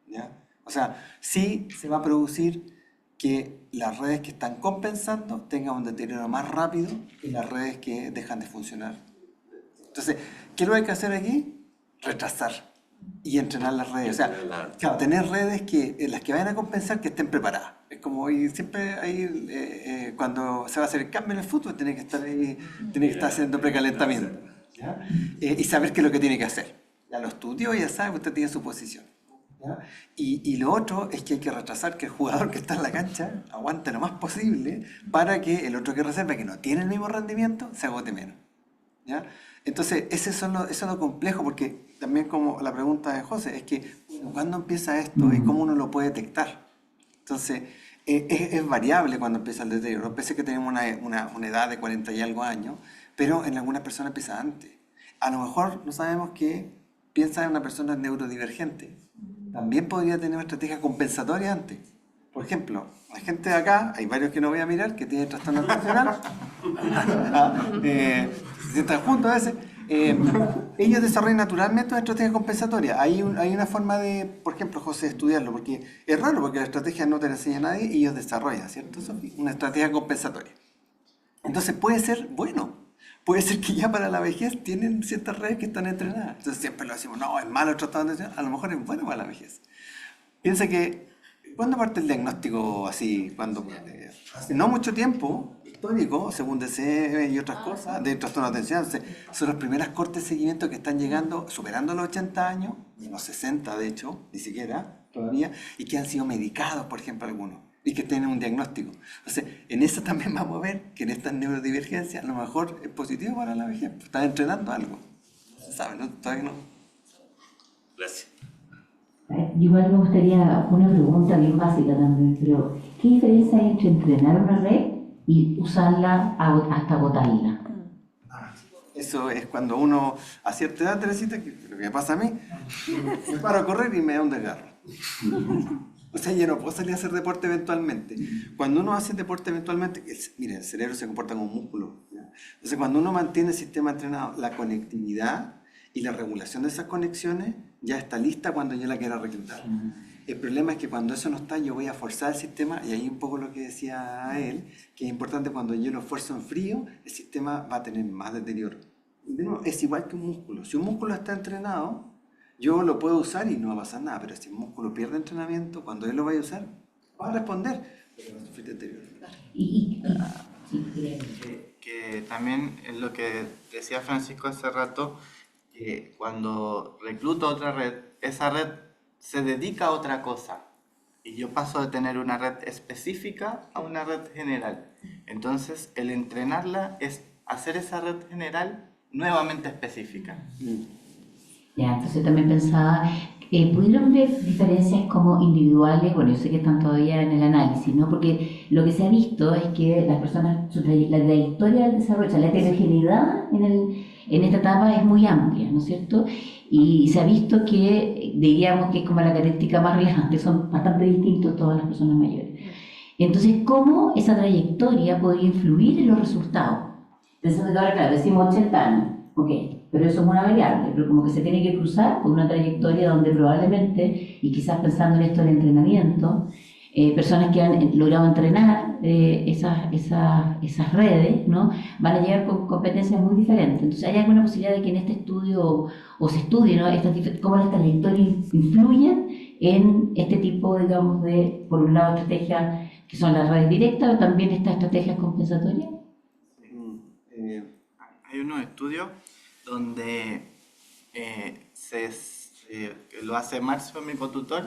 ¿ya? O sea, sí se va a producir que las redes que están compensando tengan un deterioro más rápido que las redes que dejan de funcionar. Entonces, ¿qué es lo que hay que hacer aquí? Retrasar y entrenar las redes. O sea, tener redes en las que vayan a compensar, que estén preparadas. Es como hoy siempre ahí, cuando se va a hacer el cambio en el fútbol, tiene que estar haciendo precalentamiento, ¿ya? Y saber qué es lo que tiene que hacer. Ya lo estudió, ya sabe que usted tiene su posición, ¿ya? Y lo otro es que hay que retrasar que el jugador que está en la cancha aguante lo más posible para que el otro que reserva, que no tiene el mismo rendimiento, se agote menos, ¿ya? Entonces, eso es lo complejo, porque también como la pregunta de José, es que, bueno, ¿cuándo empieza esto y cómo uno lo puede detectar? Entonces, es variable cuando empieza el deterioro. Pese a que tenemos una edad de 40 y algo años, pero en algunas personas empieza antes. A lo mejor no sabemos que piensa en una persona neurodivergente. También podría tener una estrategia compensatoria antes. Por ejemplo, la gente de acá, hay varios que no voy a mirar, que tienen trastorno atencional, se sientan juntos a veces, ellos desarrollan naturalmente una estrategia compensatoria. Hay una forma de, por ejemplo, José, estudiarlo, porque es raro, porque la estrategia no te la enseña a nadie y ellos desarrollan, ¿cierto, Sofía? Una estrategia compensatoria. Entonces puede ser bueno. Puede ser que ya para la vejez tienen ciertas redes que están entrenadas. Entonces siempre lo decimos, no, es malo el trastorno atencional, a lo mejor es bueno para la vejez. Piensa que, ¿cuándo parte el diagnóstico así? Cuando hace no mucho tiempo, histórico, según DCE y otras cosas, de trastorno atencional, son las primeras cortes de seguimiento que están llegando, superando los 80 años, los 60 de hecho, ni siquiera todavía, y que han sido medicados, por ejemplo, algunos, y que tienen un diagnóstico. Entonces, en eso también vamos a ver que en estas neurodivergencias a lo mejor es positivo para la vejez, están entrenando algo. No se sabe, ¿no? Todavía no. Gracias. Igual me gustaría una pregunta bien básica también, pero ¿qué diferencia hay entre entrenar una red y usarla hasta agotarla? Eso es cuando uno, a cierta edad, Teresita, que lo que me pasa a mí, me paro a correr y me da un desgarro. O sea, yo no puedo salir a hacer deporte eventualmente. Cuando uno hace deporte eventualmente, mire, el cerebro se comporta como un músculo, ¿ya? Entonces, cuando uno mantiene el sistema entrenado, la conectividad y la regulación de esas conexiones ya está lista cuando yo la quiera reclutar. El problema es que cuando eso no está, yo voy a forzar el sistema, y ahí un poco lo que decía él, que es importante, cuando yo lo esfuerzo en frío, el sistema va a tener más deterioro. Y de nuevo, es igual que un músculo. Si un músculo está entrenado, yo lo puedo usar y no va a pasar nada, pero si el músculo pierde entrenamiento, cuando él lo vaya a usar, va a responder, pero va a sufrir deterioro. que también es lo que decía Francisco hace rato, que cuando recluto otra red, esa red se dedica a otra cosa. Y yo paso de tener una red específica a una red general. Entonces, el entrenarla es hacer esa red general nuevamente específica. Ya, entonces también pensaba, ¿pudieron ver diferencias como individuales? Bueno, yo sé que están todavía en el análisis, ¿no? Porque lo que se ha visto es que las personas, la trayectoria del desarrollo, o sea, la heterogeneidad en esta etapa es muy amplia, ¿no es cierto? Y se ha visto que, diríamos que es como la característica más relevante, son bastante distintos todas las personas mayores. Entonces, ¿cómo esa trayectoria podría influir en los resultados? Pensando que ahora, claro, decimos 80 años, ok, pero eso es una variable, pero como que se tiene que cruzar con una trayectoria donde probablemente, y quizás pensando en esto del entrenamiento, personas que han logrado entrenar esas redes, ¿no? Van a llegar con competencias muy diferentes. Entonces, ¿hay alguna posibilidad de que en este estudio o se estudie, ¿no? Cómo las trayectorias influyen en este tipo, digamos, de, por un lado, estrategias que son las redes directas, o también estas estrategias compensatorias? Hay unos estudios donde lo hace Marcio, mi cotutor,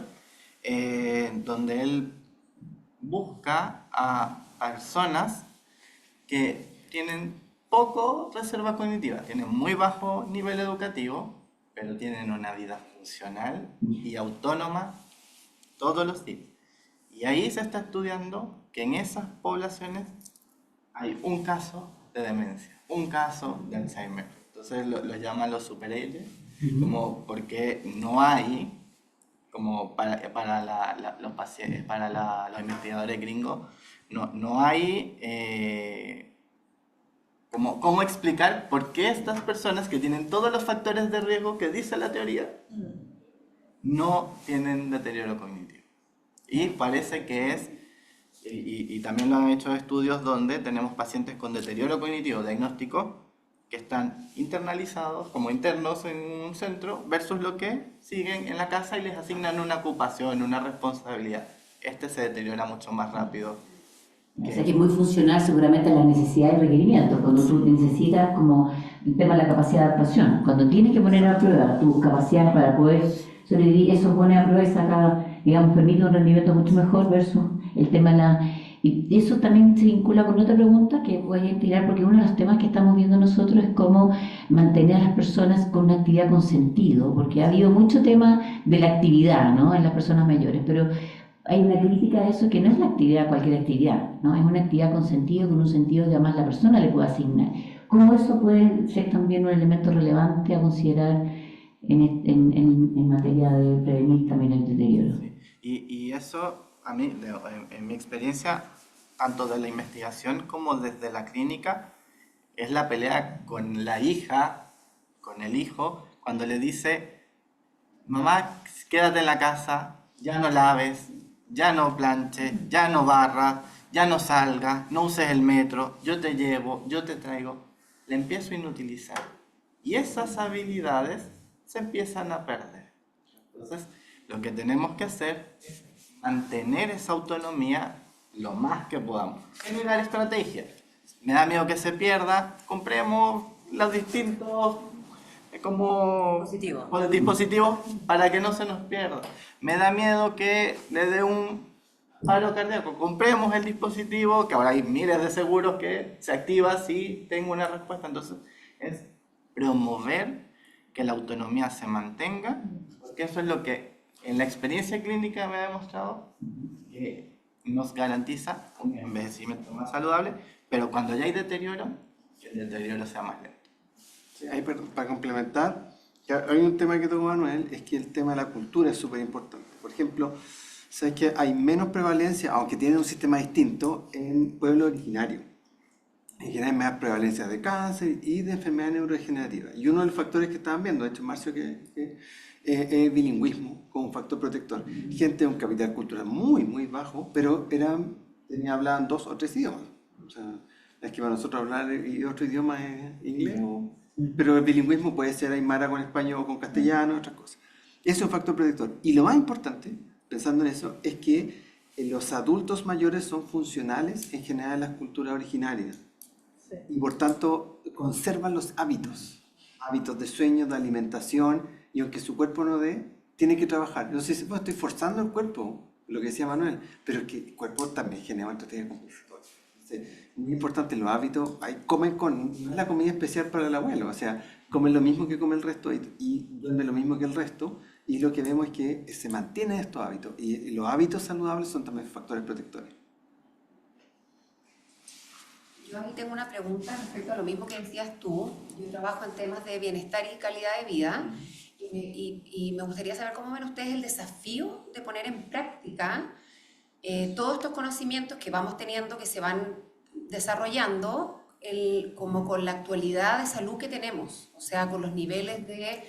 donde él busca a personas que tienen poco reserva cognitiva, tienen muy bajo nivel educativo, pero tienen una vida funcional y autónoma todos los días. Y ahí se está estudiando que en esas poblaciones hay un caso de demencia, un caso de Alzheimer. Entonces lo llaman los superhéroes, como porque no hay, como para los pacientes, para los investigadores gringos, no hay cómo explicar por qué estas personas que tienen todos los factores de riesgo que dice la teoría no tienen deterioro cognitivo. Y parece que es, y también lo han hecho estudios donde tenemos pacientes con deterioro cognitivo diagnóstico que están internalizados como internos en un centro versus lo que siguen en la casa y les asignan una ocupación, una responsabilidad. Este se deteriora mucho más rápido. O sea que es muy funcional seguramente a la necesidad y requerimiento. Cuando tú necesitas, como el tema de la capacidad de adaptación, cuando tienes que poner a prueba tus capacidades para poder sobrevivir, eso pone a prueba y saca, digamos, permite un rendimiento mucho mejor versus el tema de la... Y eso también se vincula con otra pregunta que voy a tirar, porque uno de los temas que estamos viendo nosotros es cómo mantener a las personas con una actividad con sentido, porque ha habido mucho tema de la actividad, ¿no?, en las personas mayores, pero hay una crítica a eso que no es la actividad, cualquier actividad, ¿no? Es una actividad con sentido, con un sentido que además la persona le puede asignar. ¿Cómo eso puede ser también un elemento relevante a considerar en materia de prevenir también el deterioro? Sí. Y eso, a mí, en mi experiencia, tanto de la investigación como desde la clínica, es la pelea con la hija, con el hijo, cuando le dice, mamá, quédate en la casa, ya no laves, ya no planches, ya no barras, ya no salgas, no uses el metro, yo te llevo, yo te traigo. Le empiezo a inutilizar. Y esas habilidades se empiezan a perder. Entonces, lo que tenemos que hacer es mantener esa autonomía lo más que podamos. Generar estrategias. Me da miedo que se pierda, compremos los distintos dispositivos para que no se nos pierda. Me da miedo que le dé un paro cardíaco. Compremos el dispositivo, que ahora hay miles de seguros que se activa si tengo una respuesta. Entonces, es promover que la autonomía se mantenga, porque eso es lo que en la experiencia clínica me ha demostrado que nos garantiza un envejecimiento más saludable, pero cuando ya hay deterioro, que el deterioro sea más lento. Sí, ahí para complementar, hay un tema que tocó Manuel, es que el tema de la cultura es súper importante. Por ejemplo, sabes que hay menos prevalencia, aunque tienen un sistema distinto, en pueblos originarios. En general hay más prevalencia de cáncer y de enfermedades neurodegenerativas. Y uno de los factores que estaban viendo, de hecho Marcio, es bilingüismo como un factor protector. Gente de un capital cultural muy bajo, pero hablaban 2 o 3 idiomas. O sea, es que para nosotros hablar otro idioma es inglés, pero el bilingüismo puede ser aymara con español o con castellano, otras cosas. Eso es un factor protector. Y lo más importante, pensando en eso, es que los adultos mayores son funcionales en general en las culturas originarias. y por tanto conservan los hábitos de sueño, de alimentación, y aunque su cuerpo no dé, tiene que trabajar. No sé si estoy forzando el cuerpo, lo que decía Manuel, pero es que el cuerpo también genera una estrategia compensatoria. Muy importante los hábitos. Ahí comen no es la comida especial para el abuelo, o sea, comen lo mismo que come el resto y duermen lo mismo que el resto, y lo que vemos es que se mantienen estos hábitos, y los hábitos saludables son también factores protectores. Yo ahí tengo una pregunta respecto a lo mismo que decías tú. Yo trabajo en temas de bienestar y calidad de vida, y me gustaría saber cómo ven ustedes el desafío de poner en práctica todos estos conocimientos que vamos teniendo, que se van desarrollando, como con la actualidad de salud que tenemos, o sea, con los niveles de,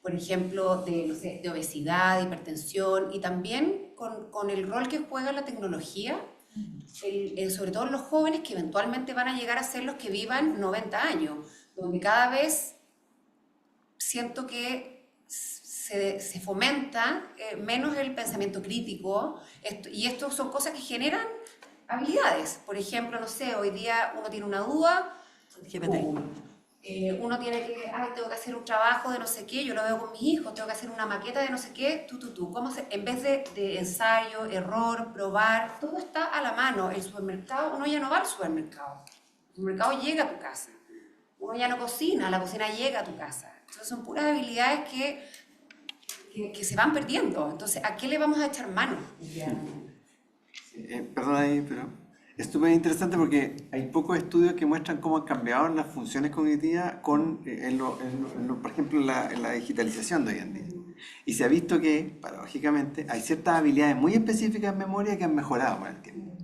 por ejemplo, de obesidad, de hipertensión, y también con el rol que juega la tecnología, sobre todo en los jóvenes que eventualmente van a llegar a ser los que vivan 90 años, donde cada vez siento que se fomenta menos el pensamiento crítico, y esto son cosas que generan habilidades. Por ejemplo, no sé, hoy día uno tiene una duda, uno tiene que, tengo que hacer un trabajo de no sé qué, yo lo veo con mis hijos, tengo que hacer una maqueta de no sé qué, en vez de ensayo, error, probar, todo está a la mano. El supermercado, uno ya no va al supermercado, el supermercado llega a tu casa, uno ya no cocina, la cocina llega a tu casa. Entonces son puras habilidades que se van perdiendo. Entonces, ¿a qué le vamos a echar mano? Perdón ahí, pero es súper interesante porque hay pocos estudios que muestran cómo han cambiado las funciones cognitivas por ejemplo, en la digitalización de hoy en día. Y se ha visto que, paradójicamente, hay ciertas habilidades muy específicas en memoria que han mejorado con el tiempo.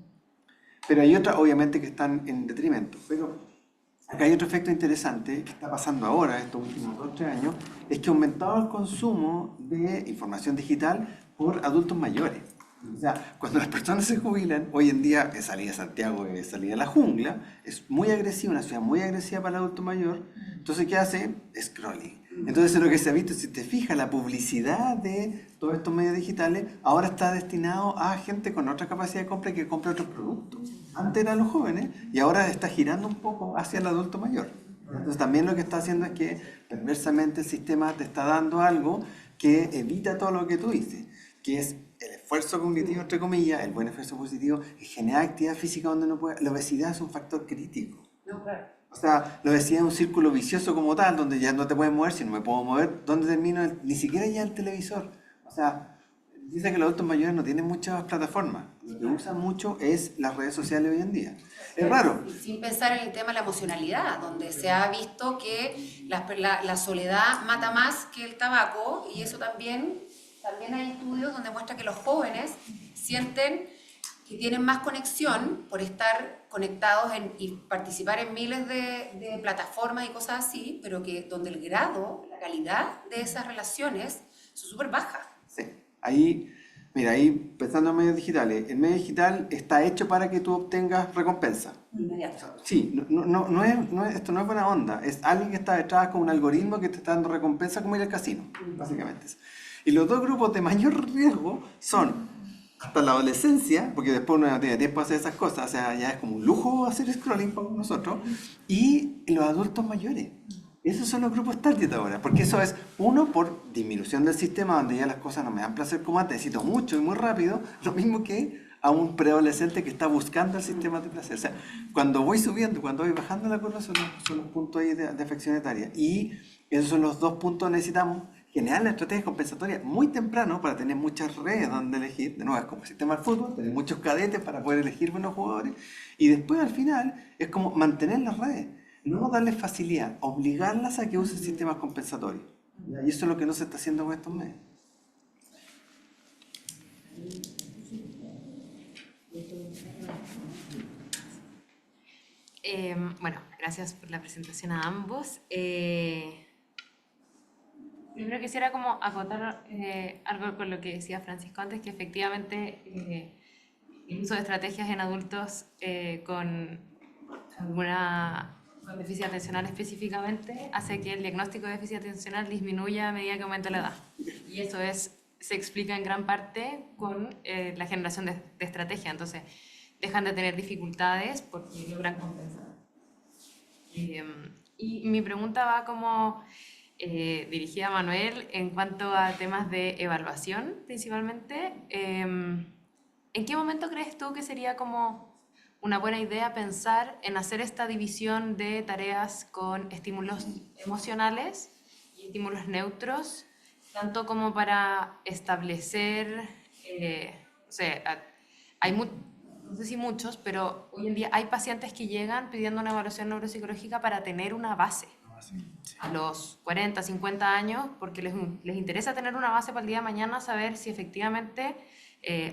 Pero hay otras, obviamente, que están en detrimento. Pero acá hay otro efecto interesante que está pasando ahora, estos últimos 2 o 3 años, es que ha aumentado el consumo de información digital por adultos mayores. O sea, cuando las personas se jubilan, hoy en día, salir a Santiago, salir a la jungla, es muy agresiva, una ciudad muy agresiva para el adulto mayor. Entonces, ¿qué hacen? Scrolling. Entonces, lo que se ha visto, si te fijas, la publicidad de todos estos medios digitales ahora está destinado a gente con otra capacidad de compra que compra otros productos. Antes eran los jóvenes y ahora está girando un poco hacia el adulto mayor. Entonces, también lo que está haciendo es que, perversamente, el sistema te está dando algo que evita todo lo que tú dices, que es el esfuerzo cognitivo, entre comillas, el buen esfuerzo positivo, es generar actividad física donde no puede. La obesidad es un factor crítico. No, claro. O sea, la obesidad es un círculo vicioso como tal, donde ya no te puedes mover. Si no me puedo mover, ¿dónde termino? Ni siquiera ya el televisor. O sea, dice que los adultos mayores no tienen muchas plataformas. Lo que usan mucho es las redes sociales hoy en día. Es raro. Y sin pensar en el tema de la emocionalidad, donde se ha visto que la soledad mata más que el tabaco, y eso también hay estudios donde muestra que los jóvenes sienten que tienen más conexión por estar conectados y participar en miles de plataformas y cosas así, pero que donde el grado, la calidad de esas relaciones son súper bajas. Sí. Ahí, mira, ahí pensando en medios digitales, el medio digital está hecho para que tú obtengas recompensa. Inmediato. Sí, esto no es buena onda, es alguien que está detrás con un algoritmo que te está dando recompensa como ir al casino, básicamente. Y los dos grupos de mayor riesgo son hasta la adolescencia, porque después uno no tiene tiempo a hacer esas cosas, o sea, ya es como un lujo hacer scrolling para nosotros, y los adultos mayores. Esos son los grupos target ahora, porque eso es, uno, por disminución del sistema, donde ya las cosas no me dan placer como antes, necesito mucho y muy rápido, lo mismo que a un preadolescente que está buscando el sistema de placer. O sea, cuando voy subiendo, cuando voy bajando la curva, son los puntos ahí de afección etaria. Y esos son los 2 puntos que necesitamos generar la estrategia compensatoria muy temprano para tener muchas redes donde elegir. De nuevo, es como el sistema del fútbol, tener muchos cadetes para poder elegir buenos jugadores. Y después, al final, es como mantener las redes. No darles facilidad, obligarlas a que usen sistemas compensatorios. Y eso es lo que no se está haciendo con estos medios. Bueno, gracias por la presentación a ambos. Primero quisiera como acotar algo con lo que decía Francisco antes, que efectivamente el uso de estrategias en adultos con déficit atencional específicamente hace que el diagnóstico de déficit atencional disminuya a medida que aumenta la edad. Y eso se explica en gran parte con la generación de estrategia. Entonces, dejan de tener dificultades porque logran compensar. Y mi pregunta va como dirigida a Manuel en cuanto a temas de evaluación, principalmente. ¿En qué momento crees tú que sería como una buena idea pensar en hacer esta división de tareas con estímulos emocionales y estímulos neutros, tanto como para establecer, no sé, no sé si muchos, pero hoy en día hay pacientes que llegan pidiendo una evaluación neuropsicológica para tener una base a los 40, 50 años, porque les interesa tener una base para el día de mañana, saber si efectivamente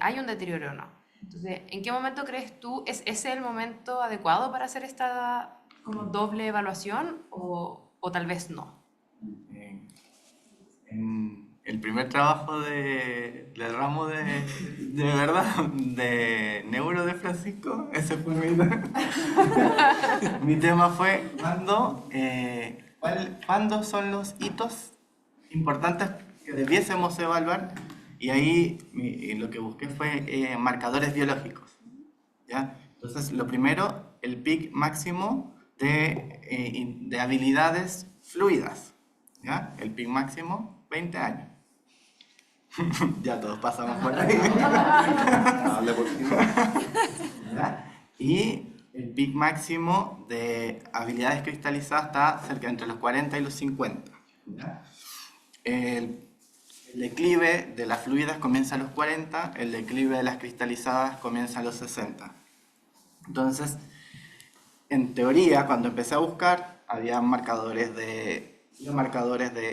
hay un deterioro o no. Entonces, ¿en qué momento crees tú, es ese el momento adecuado para hacer esta como doble evaluación o tal vez no? En el primer trabajo del ramo de verdad, de neuro de Francisco, ese fue mi tema fue ¿cuándo son los hitos importantes que debiésemos evaluar? Y ahí lo que busqué fue marcadores biológicos, ¿ya? Entonces, lo primero, el pic máximo de habilidades fluidas, ¿ya? El pic máximo, 20 años. Ya todos pasamos por ahí. ¿Ya? Y el pic máximo de habilidades cristalizadas está cerca entre los 40 y los 50. ¿Ya? El declive de las fluidas comienza a los 40, el declive de las cristalizadas comienza a los 60. Entonces, en teoría, cuando empecé a buscar, había marcadores de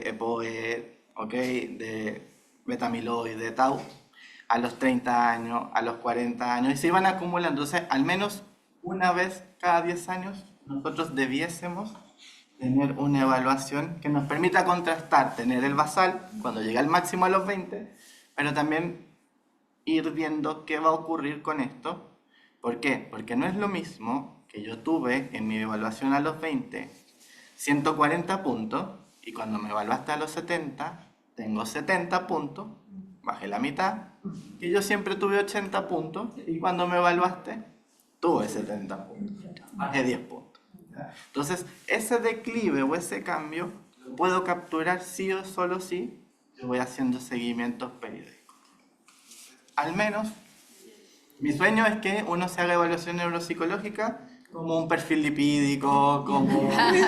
EPOE, ¿okay? De beta-amiloide, de tau, a los 30 años, a los 40 años, y se iban acumulando. Entonces, al menos una vez cada 10 años, nosotros debiésemos tener una evaluación que nos permita contrastar, tener el basal cuando llega al máximo a los 20, pero también ir viendo qué va a ocurrir con esto. ¿Por qué? Porque no es lo mismo que yo tuve en mi evaluación a los 20 140 puntos y cuando me evaluaste a los 70 tengo 70 puntos, bajé la mitad, y yo siempre tuve 80 puntos y cuando me evaluaste tuve 70 puntos, bajé 10 puntos. Entonces, ese declive o ese cambio lo puedo capturar sí o solo sí yo voy haciendo seguimientos periódicos. Al menos, mi sueño es que uno se haga evaluación neuropsicológica como un perfil lipídico, como... Hay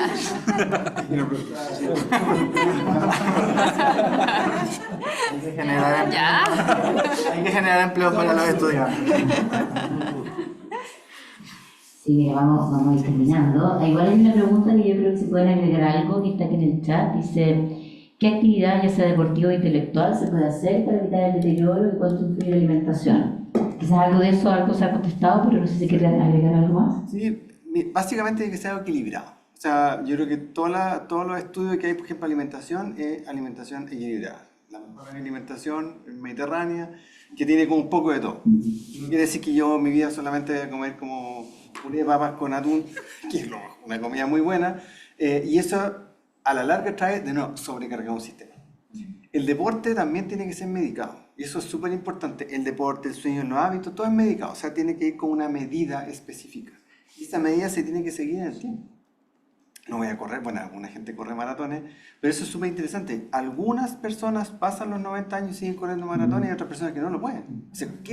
que generar empleo para los estudiantes. Sí, mira, vamos a ir terminando. Igual hay una pregunta que yo creo que se puede agregar algo que está aquí en el chat. Dice, ¿qué actividad, ya sea deportiva o intelectual, se puede hacer para evitar el deterioro y cuánto influye la alimentación? Quizás algo de eso, algo se ha contestado, pero no sé si quieren agregar algo más. Sí, básicamente tiene que ser algo equilibrado. O sea, yo creo que todos los estudios que hay, por ejemplo, alimentación, es alimentación equilibrada. La mejor alimentación mediterránea, que tiene como un poco de todo. No quiere decir que yo en mi vida solamente voy a comer como puré de papas con atún, que es una comida muy buena, y eso a la larga trae de nuevo sobrecargar un sistema. El deporte también tiene que ser medicado, y eso es súper importante. El deporte, el sueño, los hábitos, todo es medicado, o sea, tiene que ir con una medida específica. Y esa medida se tiene que seguir en el tiempo. No voy a correr, bueno, alguna gente corre maratones, pero eso es súper interesante. Algunas personas pasan los 90 años y siguen corriendo maratones y otras personas que no lo pueden. O sea, eso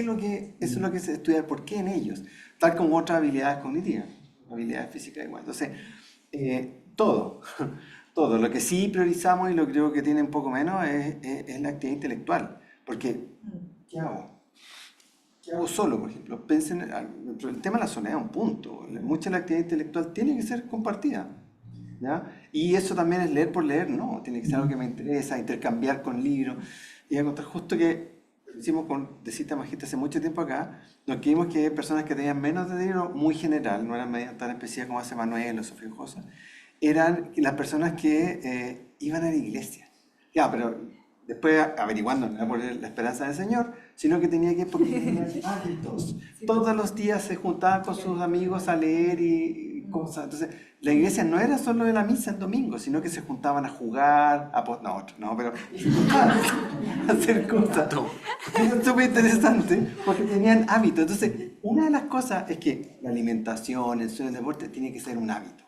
es lo que se estudia, ¿por qué en ellos? Tal como otras habilidades cognitivas, habilidades físicas igual. Entonces, todo. Lo que sí priorizamos y lo creo que tiene un poco menos es la actividad intelectual. Porque, ¿qué hago? ¿Qué hago solo, por ejemplo? Piensen, el tema de la soledad es un punto. Mucha de la actividad intelectual tiene que ser compartida, ¿ya? Y eso también es leer por leer, no. Tiene que ser algo que me interesa, intercambiar con libros. Y voy a contar justo que hicimos con de cita magista hace mucho tiempo acá, nos vimos que personas que tenían menos de dinero, muy general, no eran medidas tan específicas como hace Manuel o Sofía Josa, eran las personas que iban a la iglesia. Ya, pero después averiguando, no era por la esperanza del Señor, sino que tenía que porque tenían hábitos. Todos los días se juntaban con sus amigos a leer y cosas. Entonces, la iglesia no era solo de la misa el domingo, sino que se juntaban a jugar, a hacer cosas. Era súper interesante porque tenían hábitos. Entonces, una de las cosas es que la alimentación, el sueño, el deporte tiene que ser un hábito.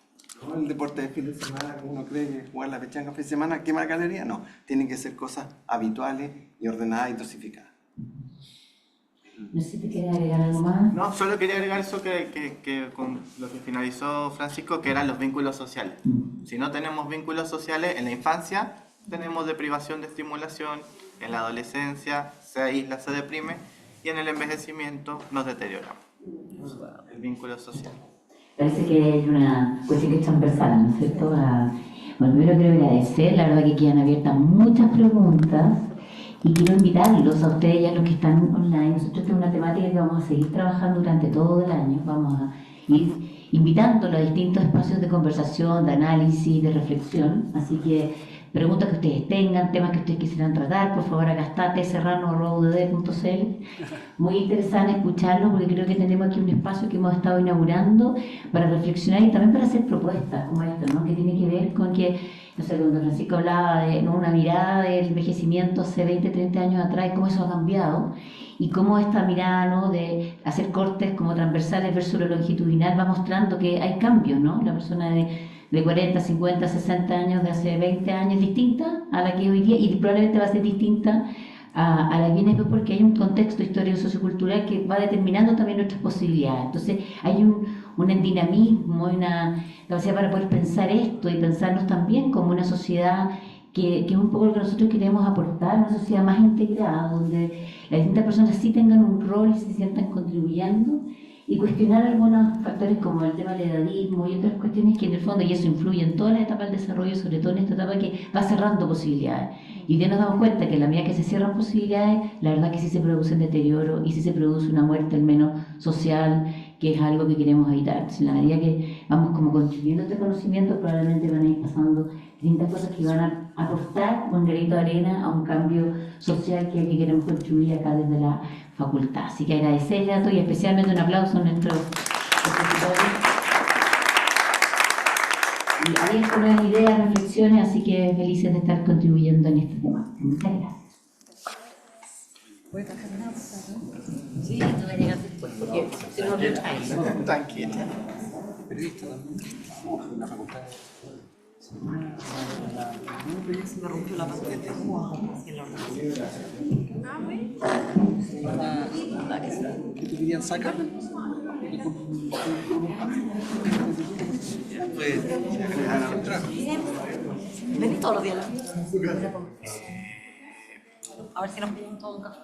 No el deporte de fin de semana, que uno cree que jugar la pechanga fin de semana quema calorías, no. Tienen que ser cosas habituales y ordenadas y dosificadas. No sé si te quieres agregar algo más. No, solo quería agregar eso que con lo que finalizó Francisco, que eran los vínculos sociales. Si no tenemos vínculos sociales, en la infancia tenemos deprivación de estimulación, en la adolescencia se aísla, se deprime, y en el envejecimiento nos deterioramos. El vínculo social. Parece que hay una cuestión que es transversal, ¿no es cierto? Bueno, primero quiero agradecer, la verdad que quedan abiertas muchas preguntas y quiero invitarlos a ustedes y a los que están online. Nosotros tenemos una temática que vamos a seguir trabajando durante todo el año, vamos a ir invitándolos a distintos espacios de conversación, de análisis, de reflexión, así que preguntas que ustedes tengan, temas que ustedes quisieran tratar, por favor acá está tserrano@udd.cl. Muy interesante escucharlo porque creo que tenemos aquí un espacio que hemos estado inaugurando para reflexionar y también para hacer propuestas como esta, ¿no? Que tiene que ver con que, no sé, cuando Francisco hablaba de, ¿no?, una mirada del envejecimiento hace 20, 30 años atrás y cómo eso ha cambiado y cómo esta mirada, ¿no?, de hacer cortes como transversales versus lo longitudinal va mostrando que hay cambios, ¿no? La persona de 40, 50, 60 años de hace 20 años es distinta a la que es hoy día y probablemente va a ser distinta a la que viene después porque hay un contexto histórico sociocultural que va determinando también nuestras posibilidades. Entonces hay un dinamismo, una capacidad para poder pensar esto y pensarnos también como una sociedad que es un poco lo que nosotros queremos aportar, una sociedad más integrada, donde las distintas personas sí tengan un rol y se sientan contribuyendo y cuestionar algunos factores como el tema del edadismo y otras cuestiones que en el fondo, y eso influye en todas las etapas del desarrollo, sobre todo en esta etapa que va cerrando posibilidades. Y ya nos damos cuenta que a la medida que se cierran posibilidades, la verdad que sí se produce un deterioro y sí se produce una muerte al menos social, que es algo que queremos evitar. Entonces, en la medida que vamos como construyendo este conocimiento, probablemente van a ir pasando distintas cosas que van a aportar un granito de arena a un cambio social que queremos construir acá desde la facultad. Así que agradecerle a todos y especialmente un aplauso a nuestros expositores. Y abierto nuevas ideas, reflexiones, así que felices de estar contribuyendo en este tema. Muchas gracias. Sí, tú vas a llegar después, porque tenemos mucho tiempo. Tranquila. Periodista también. En la facultad. Se me rompió la pantalla. ¿Qué te querían sacar? Vení todos los días. A ver si nos ponemos todo un café.